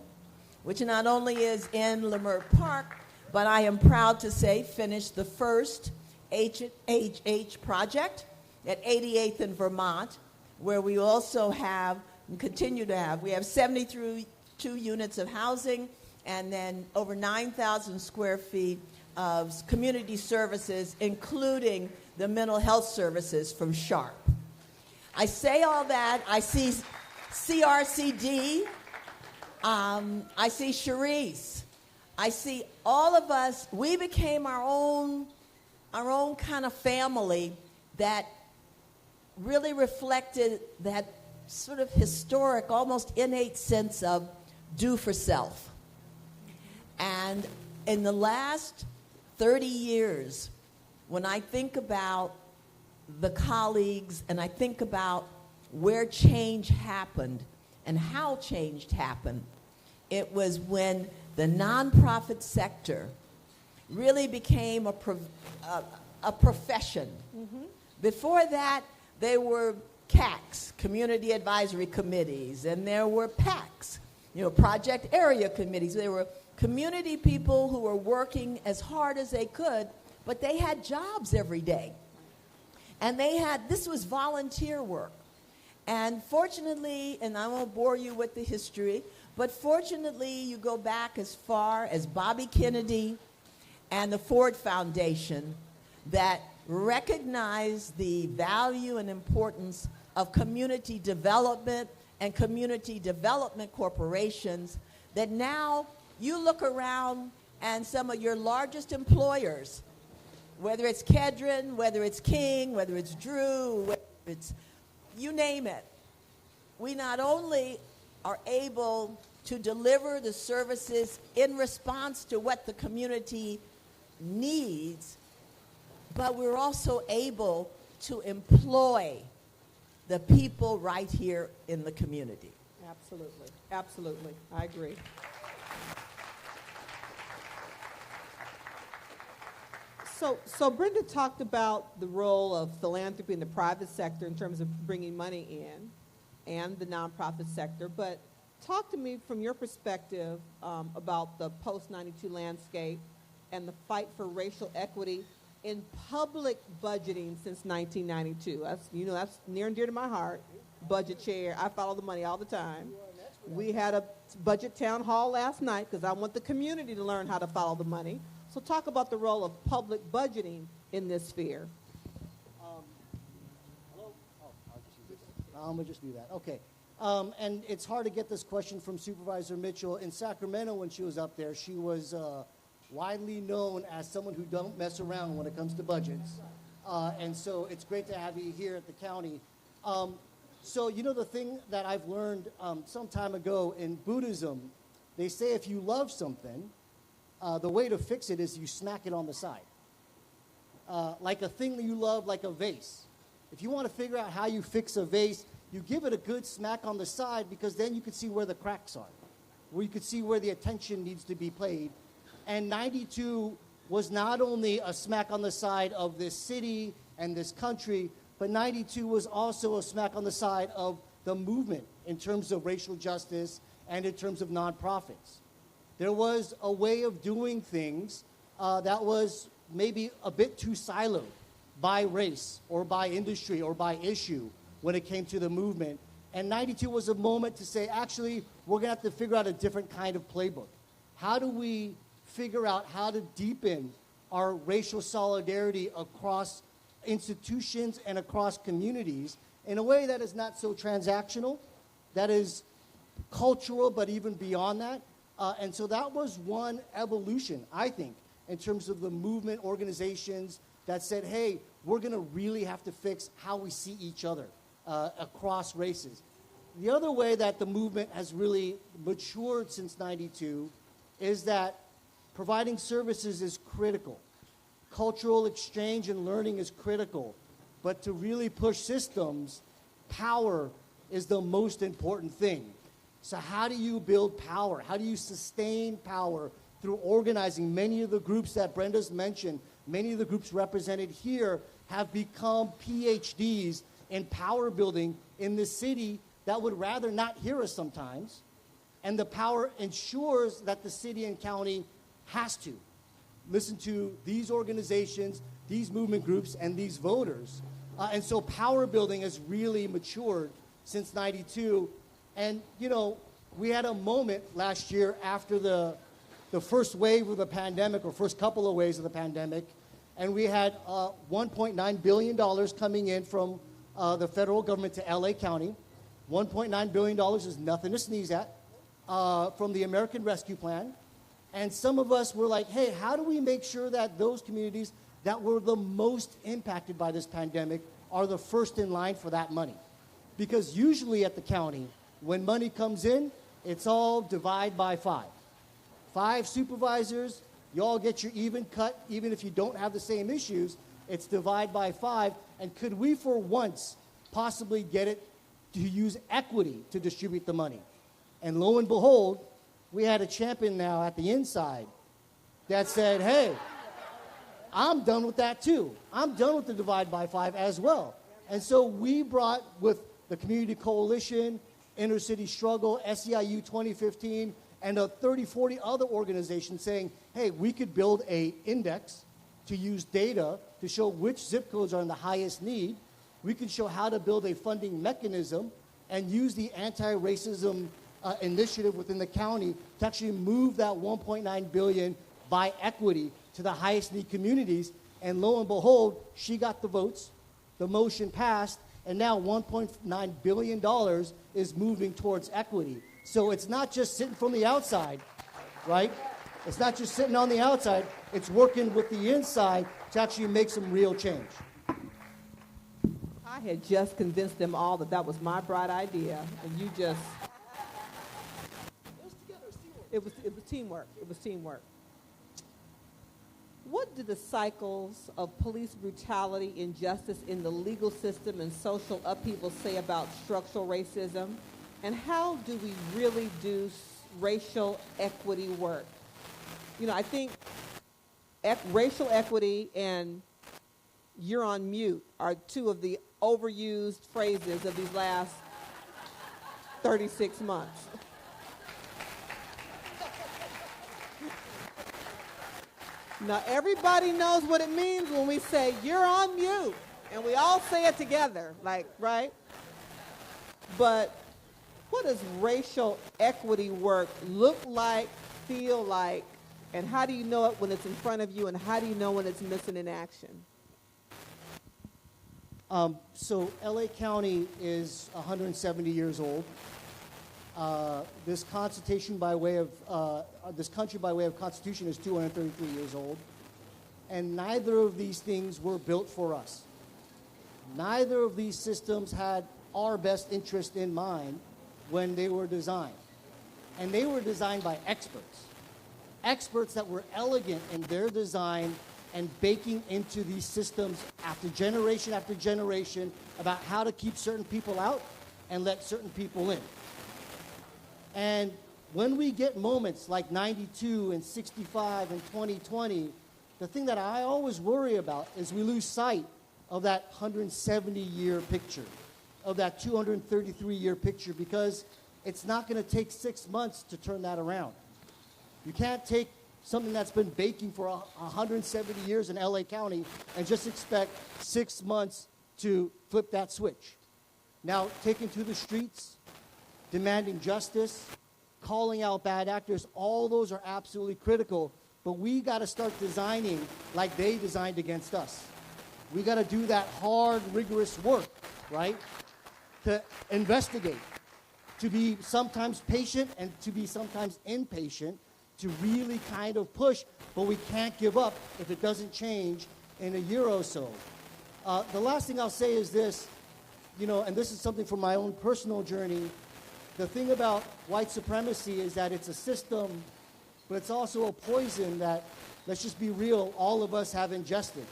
which not only is in Leimert Park, but I am proud to say finished the first HH project at 88th in Vermont, where we also have and continue to have, we have 72 units of housing and then over 9,000 square feet of community services, including the mental health services from SHARP. I say all that, I see CRCD, I see Charisse, I see all of us, we became our own kind of family that really reflected that sort of historic, almost innate sense of do for self. And in the last 30 years, when I think about the colleagues and I think about where change happened and how change happened, it was when the nonprofit sector really became a profession. Mm-hmm. Before that, they were CACs, Community Advisory Committees, and there were PACs, project area committees. There were community people who were working as hard as they could, but they had jobs every day. And this was volunteer work. And fortunately, and I won't bore you with the history, but fortunately you go back as far as Bobby Kennedy and the Ford Foundation that recognize the value and importance of community development and community development corporations, that now you look around and some of your largest employers, whether it's Kedron, whether it's King, whether it's Drew, whether it's you name it, we not only are able to deliver the services in response to what the community needs, but we're also able to employ the people right here in the community. Absolutely. Absolutely. I agree. So Brenda talked about the role of philanthropy in the private sector in terms of bringing money in and the nonprofit sector, but talk to me from your perspective about the post-92 landscape and the fight for racial equity in public budgeting since 1992. That's near and dear to my heart. Budget chair, I follow the money all the time. We had a budget town hall last night because I want the community to learn how to follow the money. So talk about the role of public budgeting in this sphere. Hello? Oh, I'll just use this. I'm going to just do that. Okay. And it's hard to get this question from Supervisor Mitchell. In Sacramento, when she was up there, she was widely known as someone who don't mess around when it comes to budgets. And so it's great to have you here at the county. So the thing that I've learned some time ago in Buddhism, they say if you love something, the way to fix it is you smack it on the side. Like a thing that you love, like a vase. If you want to figure out how you fix a vase, you give it a good smack on the side, because then you can see where the cracks are, where you can see where the attention needs to be paid. And 92 was not only a smack on the side of this city and this country, but 92 was also a smack on the side of the movement in terms of racial justice and in terms of nonprofits. There was a way of doing things that was maybe a bit too siloed by race or by industry or by issue when it came to the movement. And 92 was a moment to say, actually, we're going to have to figure out a different kind of playbook. How do we figure out how to deepen our racial solidarity across institutions and across communities in a way that is not so transactional, that is cultural, but even beyond that? And so that was one evolution, I think, in terms of the movement organizations that said, hey, we're going to really have to fix how we see each other across races. The other way that the movement has really matured since 92 is that providing services is critical. Cultural exchange and learning is critical. But to really push systems, power is the most important thing. So how do you build power? How do you sustain power through organizing? Many of the groups that Brenda's mentioned, many of the groups represented here have become PhDs in power building in the city that would rather not hear us sometimes. And the power ensures that the city and county has to listen to these organizations, these movement groups, and these voters. And so power building has really matured since '92. And, you know, we had a moment last year after the first wave of the pandemic, or first couple of waves of the pandemic, and we had $1.9 billion coming in from the federal government to LA County. $1.9 billion is nothing to sneeze at, from the American Rescue Plan. And some of us were like, hey, how do we make sure that those communities that were the most impacted by this pandemic are the first in line for that money? Because usually at the county, when money comes in, it's all divide by 5. 5 supervisors, you all get your even cut, even if you don't have the same issues. It's divide by 5. And could we, for once, possibly get it to use equity to distribute the money? And lo and behold, we had a champion now at the inside that said, hey, I'm done with that too. I'm done with the divide by 5 as well. And so we brought, with the Community Coalition, Inner City Struggle, SEIU 2015, and 30, 40 other organizations saying, hey, we could build an index to use data to show which zip codes are in the highest need. We can show how to build a funding mechanism and use the anti-racism initiative within the county to actually move that $1.9 billion by equity to the highest need communities. And lo and behold, she got the votes, the motion passed, and now $1.9 billion is moving towards equity. So it's not just sitting from the outside, right? It's not just sitting on the outside. It's working with the inside to actually make some real change. I had just convinced them all that that was my bright idea, and you just... It was teamwork. It was teamwork. What do the cycles of police brutality, injustice in the legal system, and social upheaval say about structural racism? And how do we really do racial equity work? You know, I think racial equity and you're on mute are two of the overused phrases of these last 36 months. Now, everybody knows what it means when we say, you're on mute. And we all say it together, like, right? But what does racial equity work look like, feel like, and how do you know it when it's in front of you, and how do you know when it's missing in action? So LA County is 170 years old. This constitution by way of this country by way of constitution is 233 years old, and neither of these things were built for us. Neither of these systems had our best interest in mind when they were designed, and they were designed by experts that were elegant in their design and baking into these systems after generation about how to keep certain people out and let certain people in. And when we get moments like 92 and 65 and 2020, the thing that I always worry about is we lose sight of that 170-year picture, of that 233-year picture, because it's not going to take 6 months to turn that around. You can't take something that's been baking for 170 years in LA County and just expect 6 months to flip that switch. Now, taking to the streets, demanding justice, calling out bad actors, all those are absolutely critical, but we got to start designing like they designed against us. We got to do that hard, rigorous work, right? To investigate, to be sometimes patient and to be sometimes impatient, to really kind of push, but we can't give up if it doesn't change in a year or so. The last thing I'll say is this, you know, and this is something from my own personal journey. The thing about white supremacy is that it's a system but it's also a poison that, let's just be real, all of us have ingested,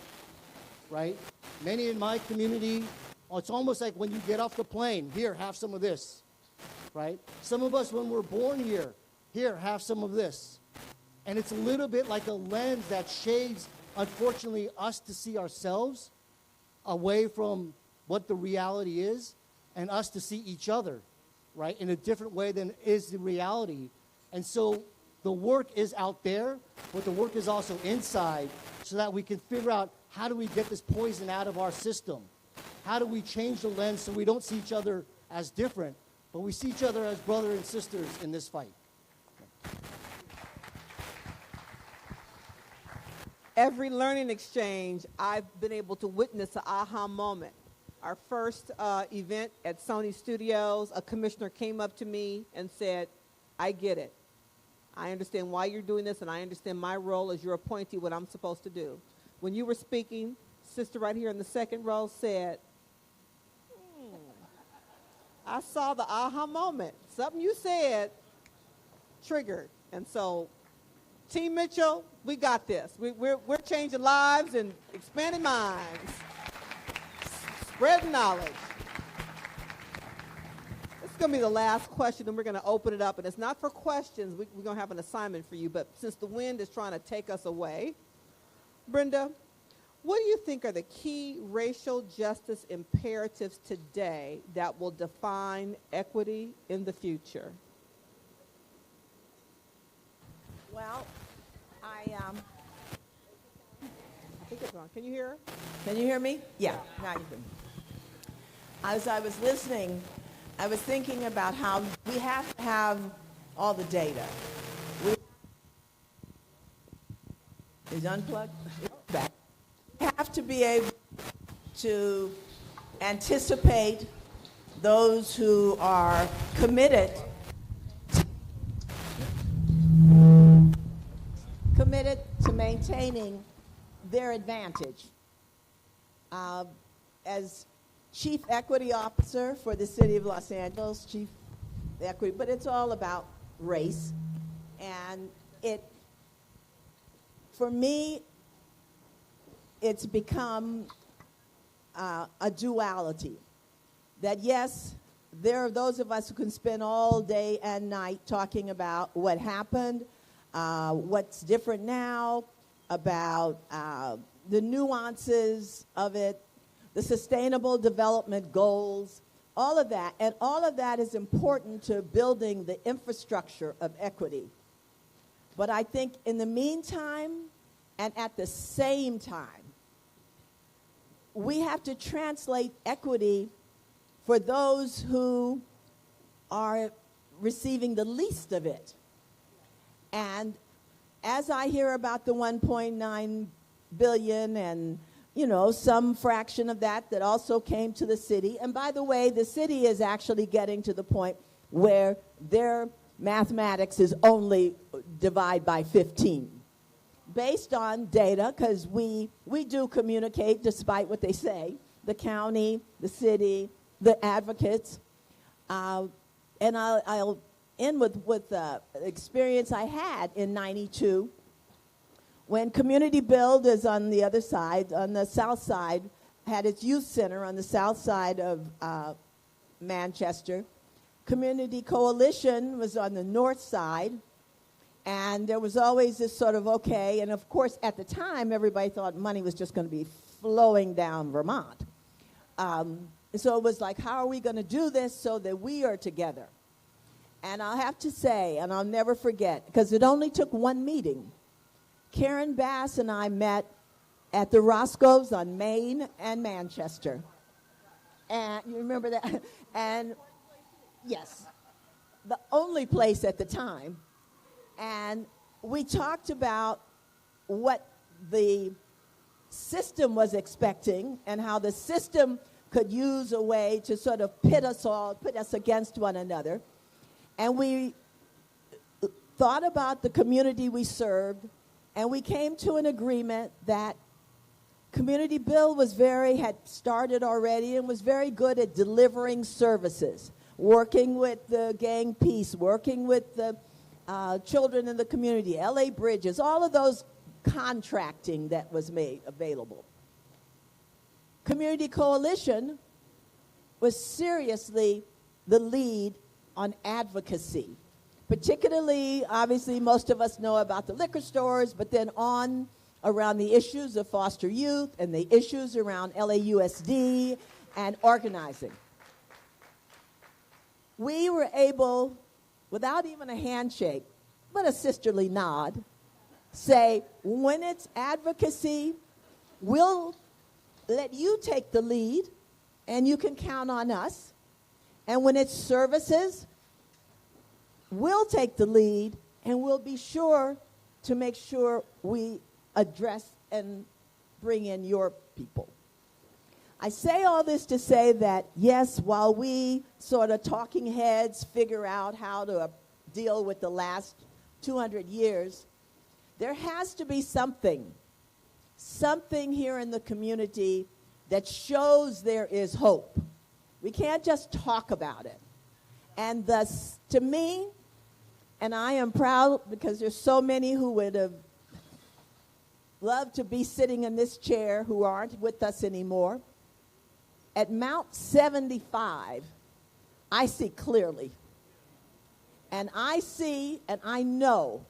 right? Many in my community, it's almost like when you get off the plane, here, have some of this, right? Some of us, when we're born here, have some of this. And it's a little bit like a lens that shades, unfortunately, us to see ourselves away from what the reality is, and us to see each other, right, in a different way than is the reality. And so the work is out there, but the work is also inside, so that we can figure out, how do we get this poison out of our system? How do we change the lens so we don't see each other as different, but we see each other as brothers and sisters in this fight? Every learning exchange, I've been able to witness an aha moment. Our first event at Sony Studios, a commissioner came up to me and said, I get it. I understand why you're doing this, and I understand my role as your appointee, what I'm supposed to do. When you were speaking, sister right here in the second row said, I saw the aha moment. Something you said triggered. And so, Team Mitchell, we got this. We're changing lives and expanding minds. Spreading knowledge. This is going to be the last question, and we're going to open it up. And it's not for questions. We're going to have an assignment for you. But since the wind is trying to take us away, Brenda, what do you think are the key racial justice imperatives today that will define equity in the future? Well, I think it's on. Can you hear her? Can you hear me? Yeah, now you can. As I was listening, I was thinking about how we have to have all the data. Is unplugged? Back. We have to be able to anticipate those who are committed to maintaining their advantage. As Chief Equity Officer for the City of Los Angeles, Chief Equity, but it's all about race. And for me, it's become a duality. That yes, there are those of us who can spend all day and night talking about what happened, what's different now, about the nuances of it, the sustainable development goals, all of that. And all of that is important to building the infrastructure of equity. But I think in the meantime, and at the same time, we have to translate equity for those who are receiving the least of it. And as I hear about the 1.9 billion and, you know, some fraction of that also came to the city. And by the way, the city is actually getting to the point where their mathematics is only divide by 15. Based on data, because we do communicate despite what they say, the county, the city, the advocates. And I'll end with the experience I had in '92 when Community Build is on the other side, on the south side, had its youth center on the south side of Manchester. Community Coalition was on the north side. And there was always this sort of, okay, and of course at the time everybody thought money was just going to be flowing down Vermont. So it was like, how are we going to do this so that we are together? And I'll have to say, and I'll never forget, because it only took one meeting. Karen Bass and I met at the Roscoe's on Main and Manchester. And you remember that? And yes, the only place at the time. And we talked about what the system was expecting and how the system could use a way to sort of pit us against one another. And we thought about the community we served, and we came to an agreement that Community Build had started already and was very good at delivering services, working with the gang peace, working with the children in the community, LA Bridges, all of those contracting that was made available. Community Coalition was seriously the lead on advocacy, particularly, obviously, most of us know about the liquor stores, but then on around the issues of foster youth and the issues around LAUSD and organizing. We were able, without even a handshake, but a sisterly nod, say, when it's advocacy, we'll let you take the lead, and you can count on us. And when it's services, we'll take the lead, and we'll be sure to make sure we address and bring in your people. I say all this to say that, yes, while we sort of talking heads figure out how to deal with the last 200 years, there has to be something here in the community that shows there is hope. We can't just talk about it. And thus, to me, and I am proud because there's so many who would have loved to be sitting in this chair who aren't with us anymore. At Mount 75, I see clearly. And I see and I know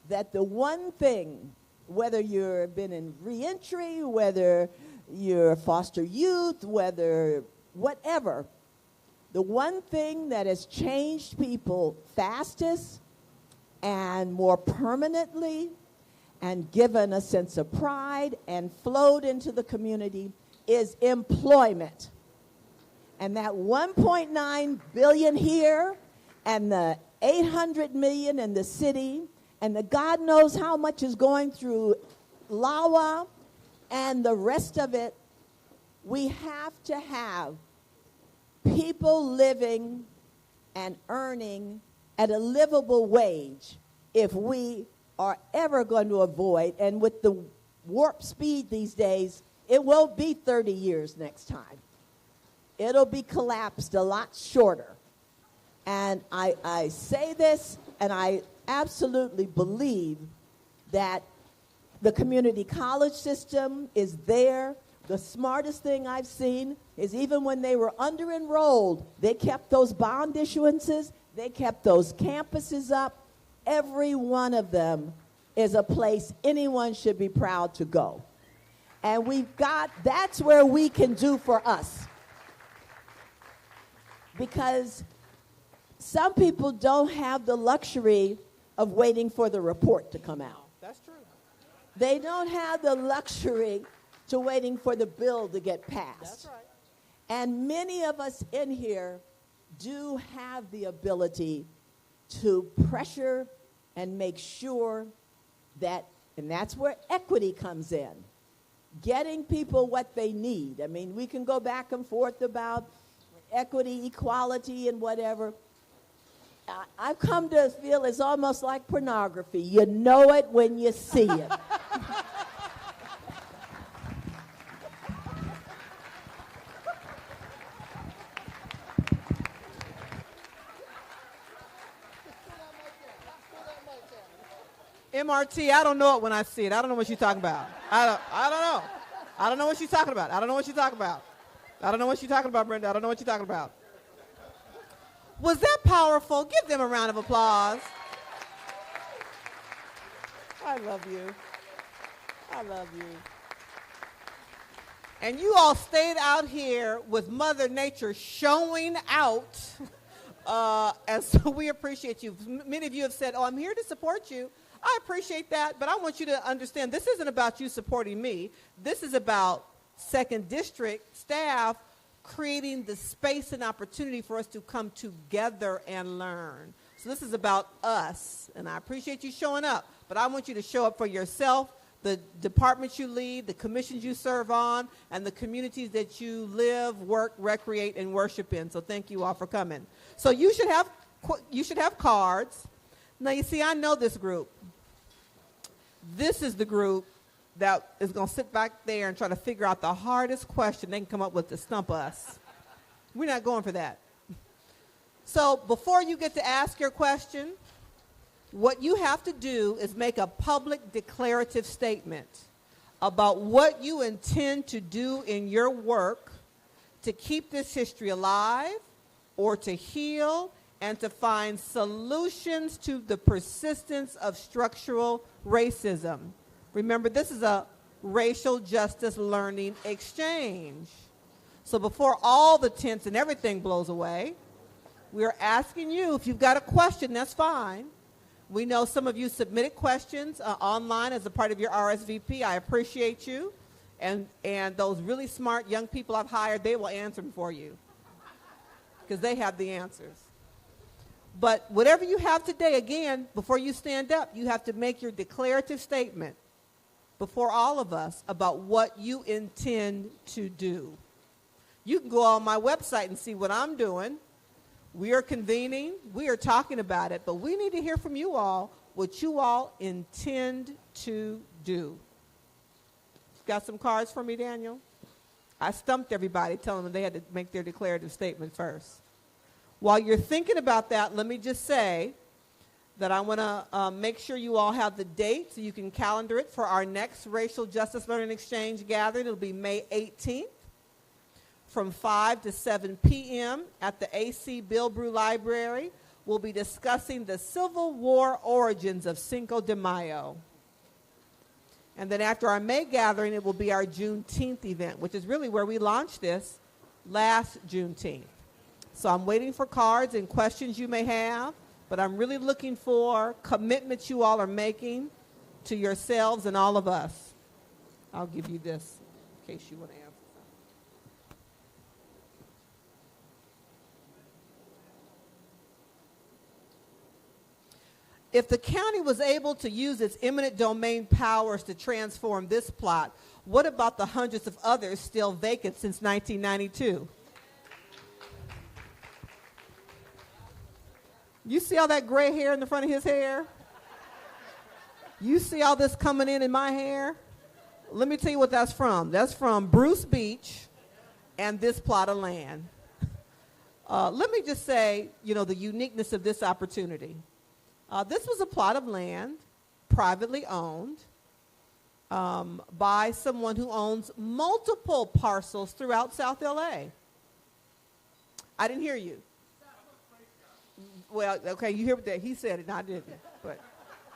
that the one thing, whether you've been in reentry, whether you're foster youth, whether whatever, the one thing that has changed people fastest and more permanently and given a sense of pride and flowed into the community is employment. And that 1.9 billion here and the 800 million in the city and the God knows how much is going through LAWA and the rest of it, we have to have people living and earning at a livable wage if we are ever going to avoid, and with the warp speed these days, it won't be 30 years next time. It'll be collapsed a lot shorter. And I say this, and I absolutely believe that the community college system is there. The smartest thing I've seen is even when they were under-enrolled, they kept those bond issuances, they kept those campuses up. Every one of them is a place anyone should be proud to go. And that's where we can do for us. Because some people don't have the luxury of waiting for the report to come out. That's true. They don't have the luxury to waiting for the bill to get passed. That's right. And many of us in here do have the ability to pressure and make sure that, and that's where equity comes in, getting people what they need. I mean, we can go back and forth about equity, equality, and whatever. I've come to feel it's almost like pornography. You know it when you see it. MRT, I don't know it when I see it. I don't know what you're talking about. I don't know. I don't know what she's talking about. I don't know what she's talking about. I don't know what she's talking about, Brenda. I don't know what you're talking about. Was that powerful? Give them a round of applause. I love you. I love you. And you all stayed out here with Mother Nature showing out. And so we appreciate you. Many of you have said, oh, I'm here to support you. I appreciate that, but I want you to understand this isn't about you supporting me. This is about 2nd District staff creating the space and opportunity for us to come together and learn. So this is about us, and I appreciate you showing up, but I want you to show up for yourself, the departments you lead, the commissions you serve on, and the communities that you live, work, recreate, and worship in. So thank you all for coming. So you should have cards. Now, you see, I know this group. This is the group that is going to sit back there and try to figure out the hardest question they can come up with to stump us. We're not going for that. So before you get to ask your question, What you have to do is make a public declarative statement about what you intend to do in your work to keep this history alive or to heal and to find solutions to the persistence of structural racism. Remember, this is a racial justice learning exchange. So before all the tents and everything blows away, we're asking you, if you've got a question, that's fine. We know some of you submitted questions online as a part of your RSVP. I appreciate you. And those really smart young people I've hired, they will answer them for you because they have the answers. But whatever you have today, again, before you stand up, you have to make your declarative statement before all of us about what you intend to do. You can go on my website and see what I'm doing. We are convening. We are talking about it. But we need to hear from you all what you all intend to do. Got some cards for me, Daniel? I stumped everybody telling them they had to make their declarative statement first. While you're thinking about that, let me just say that I want to make sure you all have the date so you can calendar it for our next Racial Justice Learning Exchange gathering. It'll be May 18th from 5 to 7 p.m. at the A.C. Bilbrew Library. We'll be discussing the Civil War origins of Cinco de Mayo. And then after our May gathering, it will be our Juneteenth event, which is really where we launched this last Juneteenth. So I'm waiting for cards and questions you may have, but I'm really looking for commitments you all are making to yourselves and all of us. I'll give you this in case you want to answer something. If the county was able to use its eminent domain powers to transform this plot, what about the hundreds of others still vacant since 1992? You see all that gray hair in the front of his hair? You see all this coming in my hair? Let me tell you what that's from. That's from Bruce Beach and this plot of land. Let me just say, the uniqueness of this opportunity. This was a plot of land, privately owned, by someone who owns multiple parcels throughout South LA. I didn't hear you. Well, okay, you hear what he said it, and I didn't.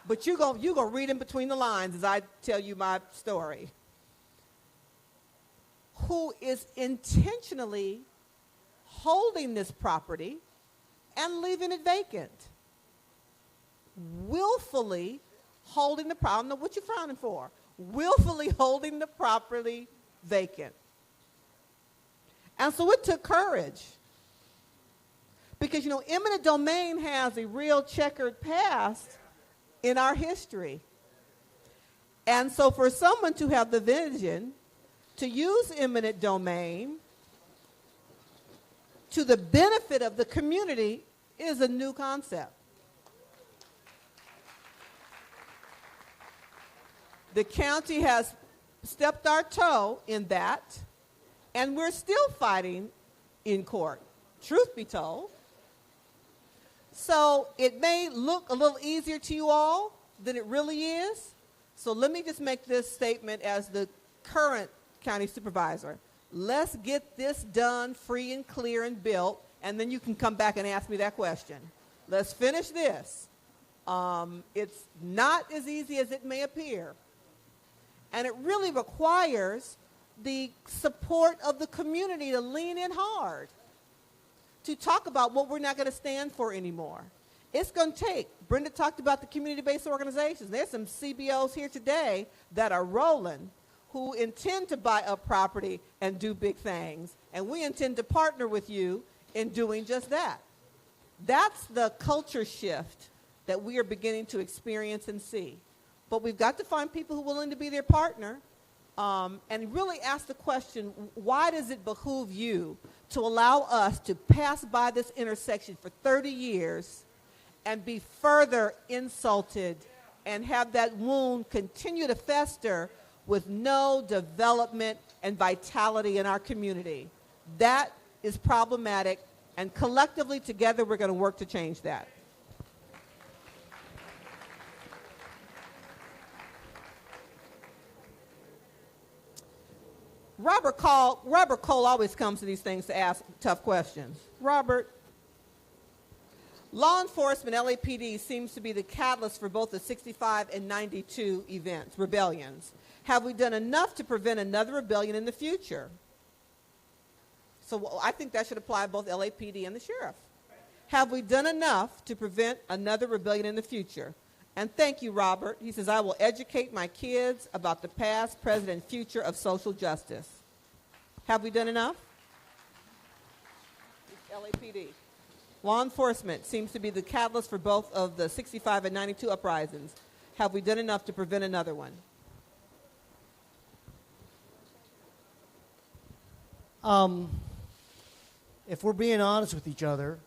But you're gonna read in between the lines as I tell you my story. Who is intentionally holding this property and leaving it vacant? Willfully holding the property. I don't know what you're frowning for. Willfully holding the property vacant. And so it took courage. Because, eminent domain has a real checkered past in our history. And so for someone to have the vision to use eminent domain to the benefit of the community is a new concept. The county has stepped our toe in that, and we're still fighting in court, truth be told. So it may look a little easier to you all than it really is. So let me just make this statement as the current county supervisor. Let's get this done free and clear and built, and then you can come back and ask me that question. Let's finish this. It's not as easy as it may appear. And it really requires the support of the community to lean in hard, to talk about what we're not going to stand for anymore. It's going to take, Brenda talked about the community-based organizations. There's some CBOs here today that are rolling who intend to buy up property and do big things. And we intend to partner with you in doing just that. That's the culture shift that we are beginning to experience and see. But we've got to find people who are willing to be their partner and really ask the question, why does it behoove you to allow us to pass by this intersection for 30 years and be further insulted and have that wound continue to fester with no development and vitality in our community? That is problematic, and collectively together we're going to work to change that. Robert Cole always comes to these things to ask tough questions. Robert, law enforcement, LAPD, seems to be the catalyst for both the 65 and 92 events, rebellions. Have we done enough to prevent another rebellion in the future? So I think that should apply to both LAPD and the sheriff. Have we done enough to prevent another rebellion in the future? And thank you, Robert. He says, I will educate my kids about the past, present, and future of social justice. Have we done enough? LAPD. Law enforcement seems to be the catalyst for both of the 65 and 92 uprisings. Have we done enough to prevent another one? If we're being honest with each other,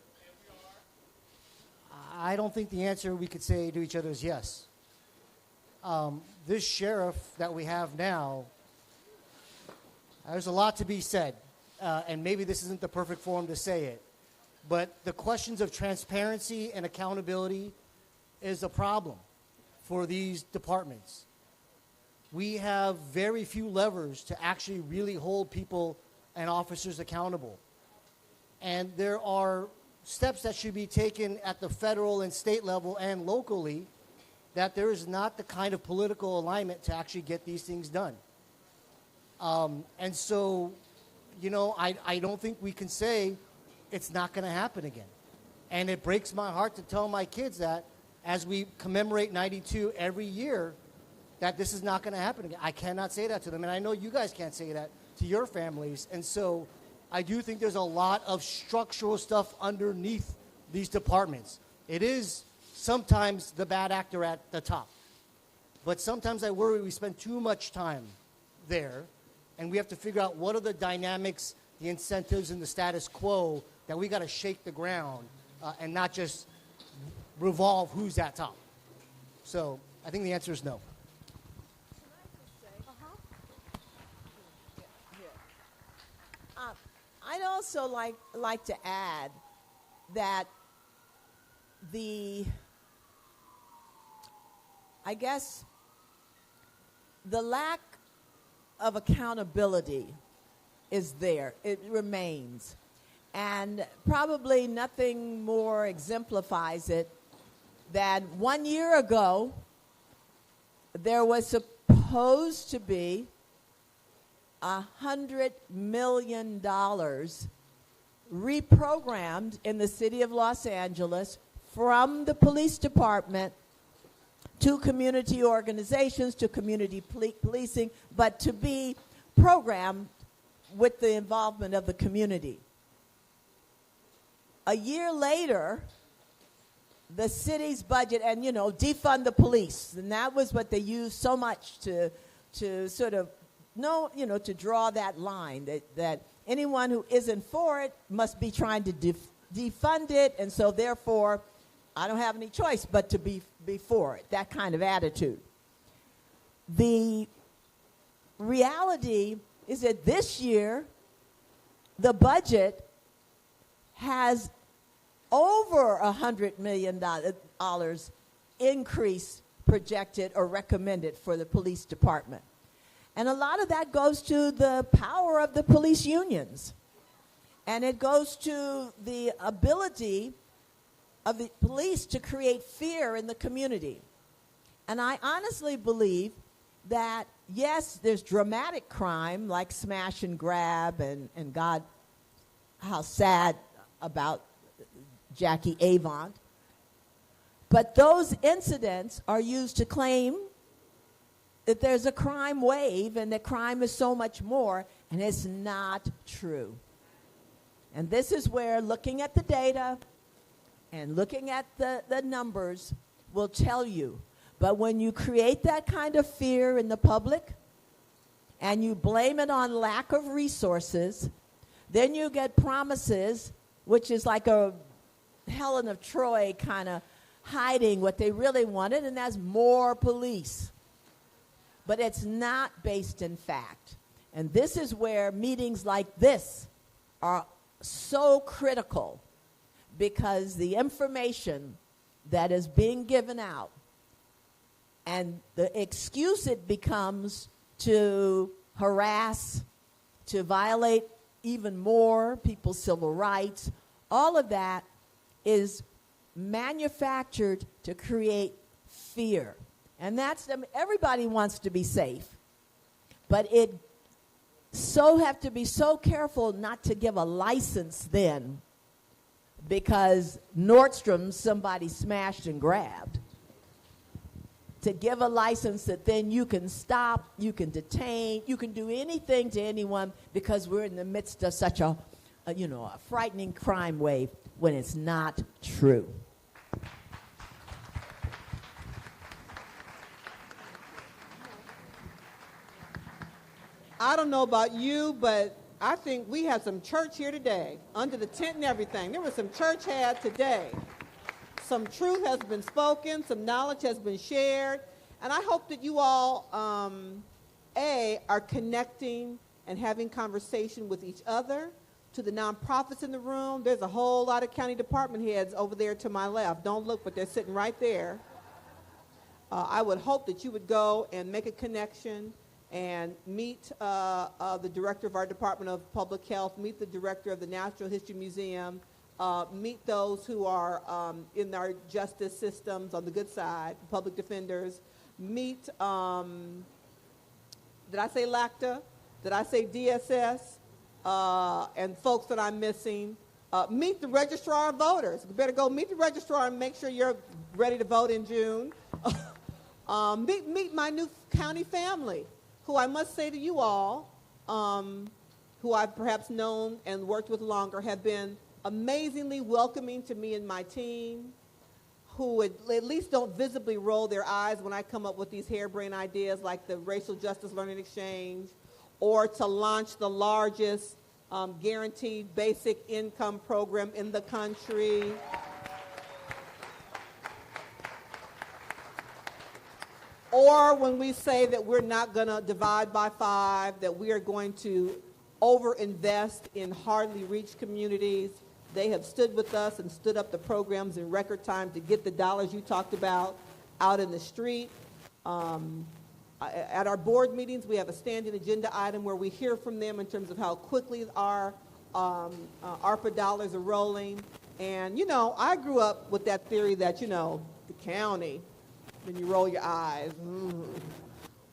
I don't think the answer we could say to each other is yes. This sheriff that we have now, there's a lot to be said, and maybe this isn't the perfect forum to say it, but the questions of transparency and accountability is a problem for these departments. We have very few levers to actually really hold people and officers accountable. And there are steps that should be taken at the federal and state level and locally that there is not the kind of political alignment to actually get these things done. And so, you know, I don't think we can say it's not going to happen again. And it breaks my heart to tell my kids that as we commemorate 92 every year, that this is not going to happen again. I cannot say that to them. And I know you guys can't say that to your families. And so I do think there's a lot of structural stuff underneath these departments. It is sometimes the bad actor at the top. But sometimes I worry we spend too much time there, and we have to figure out what are the dynamics, the incentives, and the status quo that we got to shake the ground and not just revolve who's at top. So I think the answer is no. I'd also like to add that the lack of accountability is there. It remains. And probably nothing more exemplifies it than 1 year ago, there was supposed to be $100 million reprogrammed in the city of Los Angeles from the police department to community organizations, to community policing, but to be programmed with the involvement of the community. A year later, the city's budget, and defund the police, and that was what they used so much to sort of to draw that line that anyone who isn't for it must be trying to defund it, and so therefore I don't have any choice but to be for it, that kind of attitude. The reality is that this year the budget has over $100 million increase projected or recommended for the police department. And a lot of that goes to the power of the police unions. And it goes to the ability of the police to create fear in the community. And I honestly believe that, yes, there's dramatic crime like smash and grab, and God, how sad about Jackie Avant. But those incidents are used to claim that there's a crime wave and that crime is so much more, and it's not true. And this is where looking at the data and looking at the numbers will tell you. But when you create that kind of fear in the public and you blame it on lack of resources, then you get promises, which is like a Helen of Troy kind of hiding what they really wanted, and that's more police. But it's not based in fact. And this is where meetings like this are so critical, because the information that is being given out and the excuse it becomes to harass to violate even more people's civil rights. All of that is manufactured to create fear. And that's them. Everybody wants to be safe, but it so have to be so careful not to give a license then, because Nordstrom somebody smashed and grabbed, to give a license that then you can stop, you can detain, you can do anything to anyone, because we're in the midst of such a frightening crime wave, when it's not true. I don't know about you, but I think we had some church here today, under the tent and everything. There was some church had today. Some truth has been spoken, some knowledge has been shared, and I hope that you all, are connecting and having conversation with each other. To the nonprofits in the room, there's a whole lot of county department heads over there to my left. Don't look, but they're sitting right there. I would hope that you would go and make a connection and meet the director of our Department of Public Health, meet the director of the Natural History Museum, meet those who are in our justice systems on the good side, public defenders, meet, did I say LACTA? Did I say DSS? And folks that I'm missing. Meet the registrar of voters. You better go meet the registrar and make sure you're ready to vote in June. Meet my new county family, who I must say to you all, who I've perhaps known and worked with longer, have been amazingly welcoming to me and my team, who at least don't visibly roll their eyes when I come up with these harebrained ideas like the Racial Justice Learning Exchange, or to launch the largest guaranteed basic income program in the country. Or when we say that we're not going to divide by 5, that we are going to overinvest in hardly reached communities. They have stood with us and stood up the programs in record time to get the dollars you talked about out in the street. At our board meetings, we have a standing agenda item where we hear from them in terms of how quickly our ARPA dollars are rolling. And, I grew up with that theory that, the county, then you roll your eyes.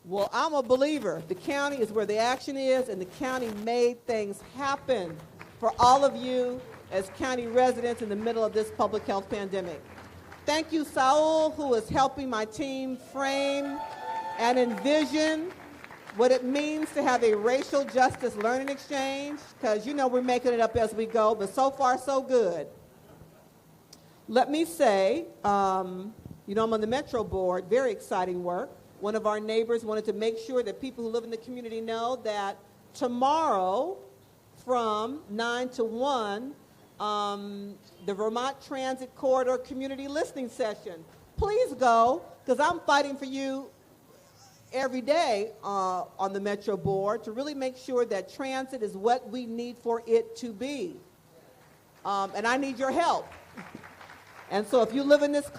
Well, I'm a believer. The county is where the action is, and the county made things happen for all of you as county residents in the middle of this public health pandemic. Thank you, Saul, who is helping my team frame and envision what it means to have a racial justice learning exchange, because we're making it up as we go, but so far so good. Let me say, I'm on the Metro board, very exciting work. One of our neighbors wanted to make sure that people who live in the community know that tomorrow from 9 to 1, the Vermont Transit Corridor Community Listening Session. Please go, because I'm fighting for you every day on the Metro board to really make sure that transit is what we need for it to be. And I need your help. And so if you live in this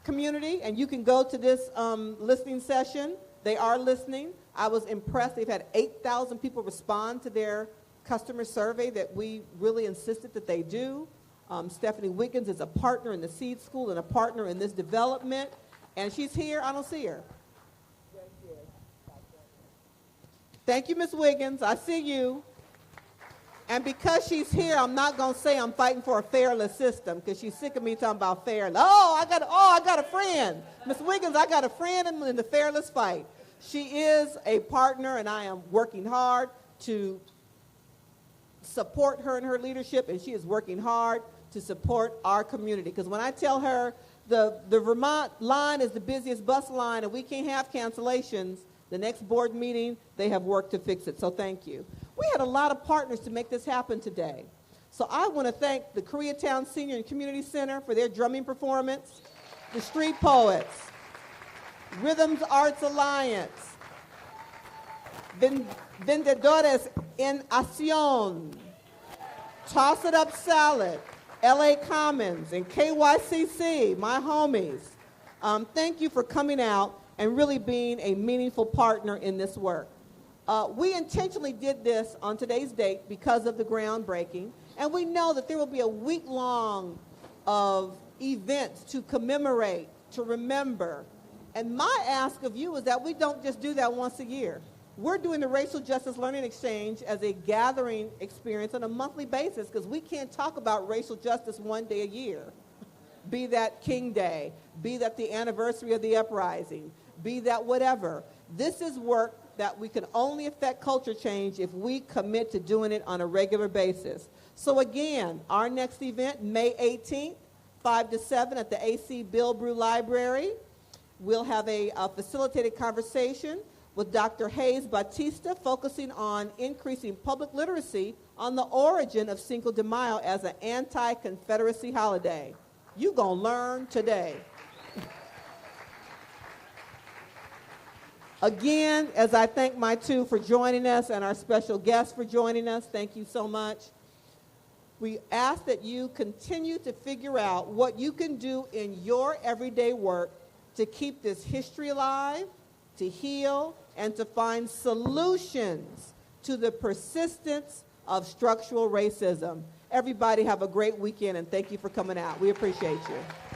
community and you can go to this listening session, they are listening. I was impressed. They've had 8,000 people respond to their customer survey that we really insisted that they do. Stephanie Wiggins is a partner in the Seed School and a partner in this development. And she's here. I don't see her. Thank you, Ms. Wiggins. I see you. And because she's here, I'm not going to say I'm fighting for a fairless system, because she's sick of me talking about fairness. I got a friend. Ms. Wiggins, I got a friend in the fairless fight. She is a partner, and I am working hard to support her in her leadership, and she is working hard to support our community. Because when I tell her the Vermont line is the busiest bus line and we can't have cancellations, the next board meeting, they have work to fix it. So thank you. We had a lot of partners to make this happen today. So I want to thank the Koreatown Senior and Community Center for their drumming performance, the Street Poets, Rhythms Arts Alliance, Vendedores en Acción, Toss It Up Salad, LA Commons, and KYCC, my homies. Thank you for coming out and really being a meaningful partner in this work. We intentionally did this on today's date because of the groundbreaking, and we know that there will be a week-long of events to commemorate, to remember. And my ask of you is that we don't just do that once a year. We're doing the Racial Justice Learning Exchange as a gathering experience on a monthly basis because we can't talk about racial justice one day a year. Be that King Day, be that the anniversary of the uprising, be that whatever. This is work that we can only affect culture change if we commit to doing it on a regular basis. So again, our next event, May 18th, 5 to 7 at the AC Bill Brew Library. We'll have a facilitated conversation with Dr. Hayes Batista focusing on increasing public literacy on the origin of Cinco de Mayo as an anti-Confederacy holiday. You gonna learn today. Again, as I thank my two for joining us and our special guests for joining us, thank you so much. We ask that you continue to figure out what you can do in your everyday work to keep this history alive, to heal, and to find solutions to the persistence of structural racism. Everybody have a great weekend, and thank you for coming out. We appreciate you.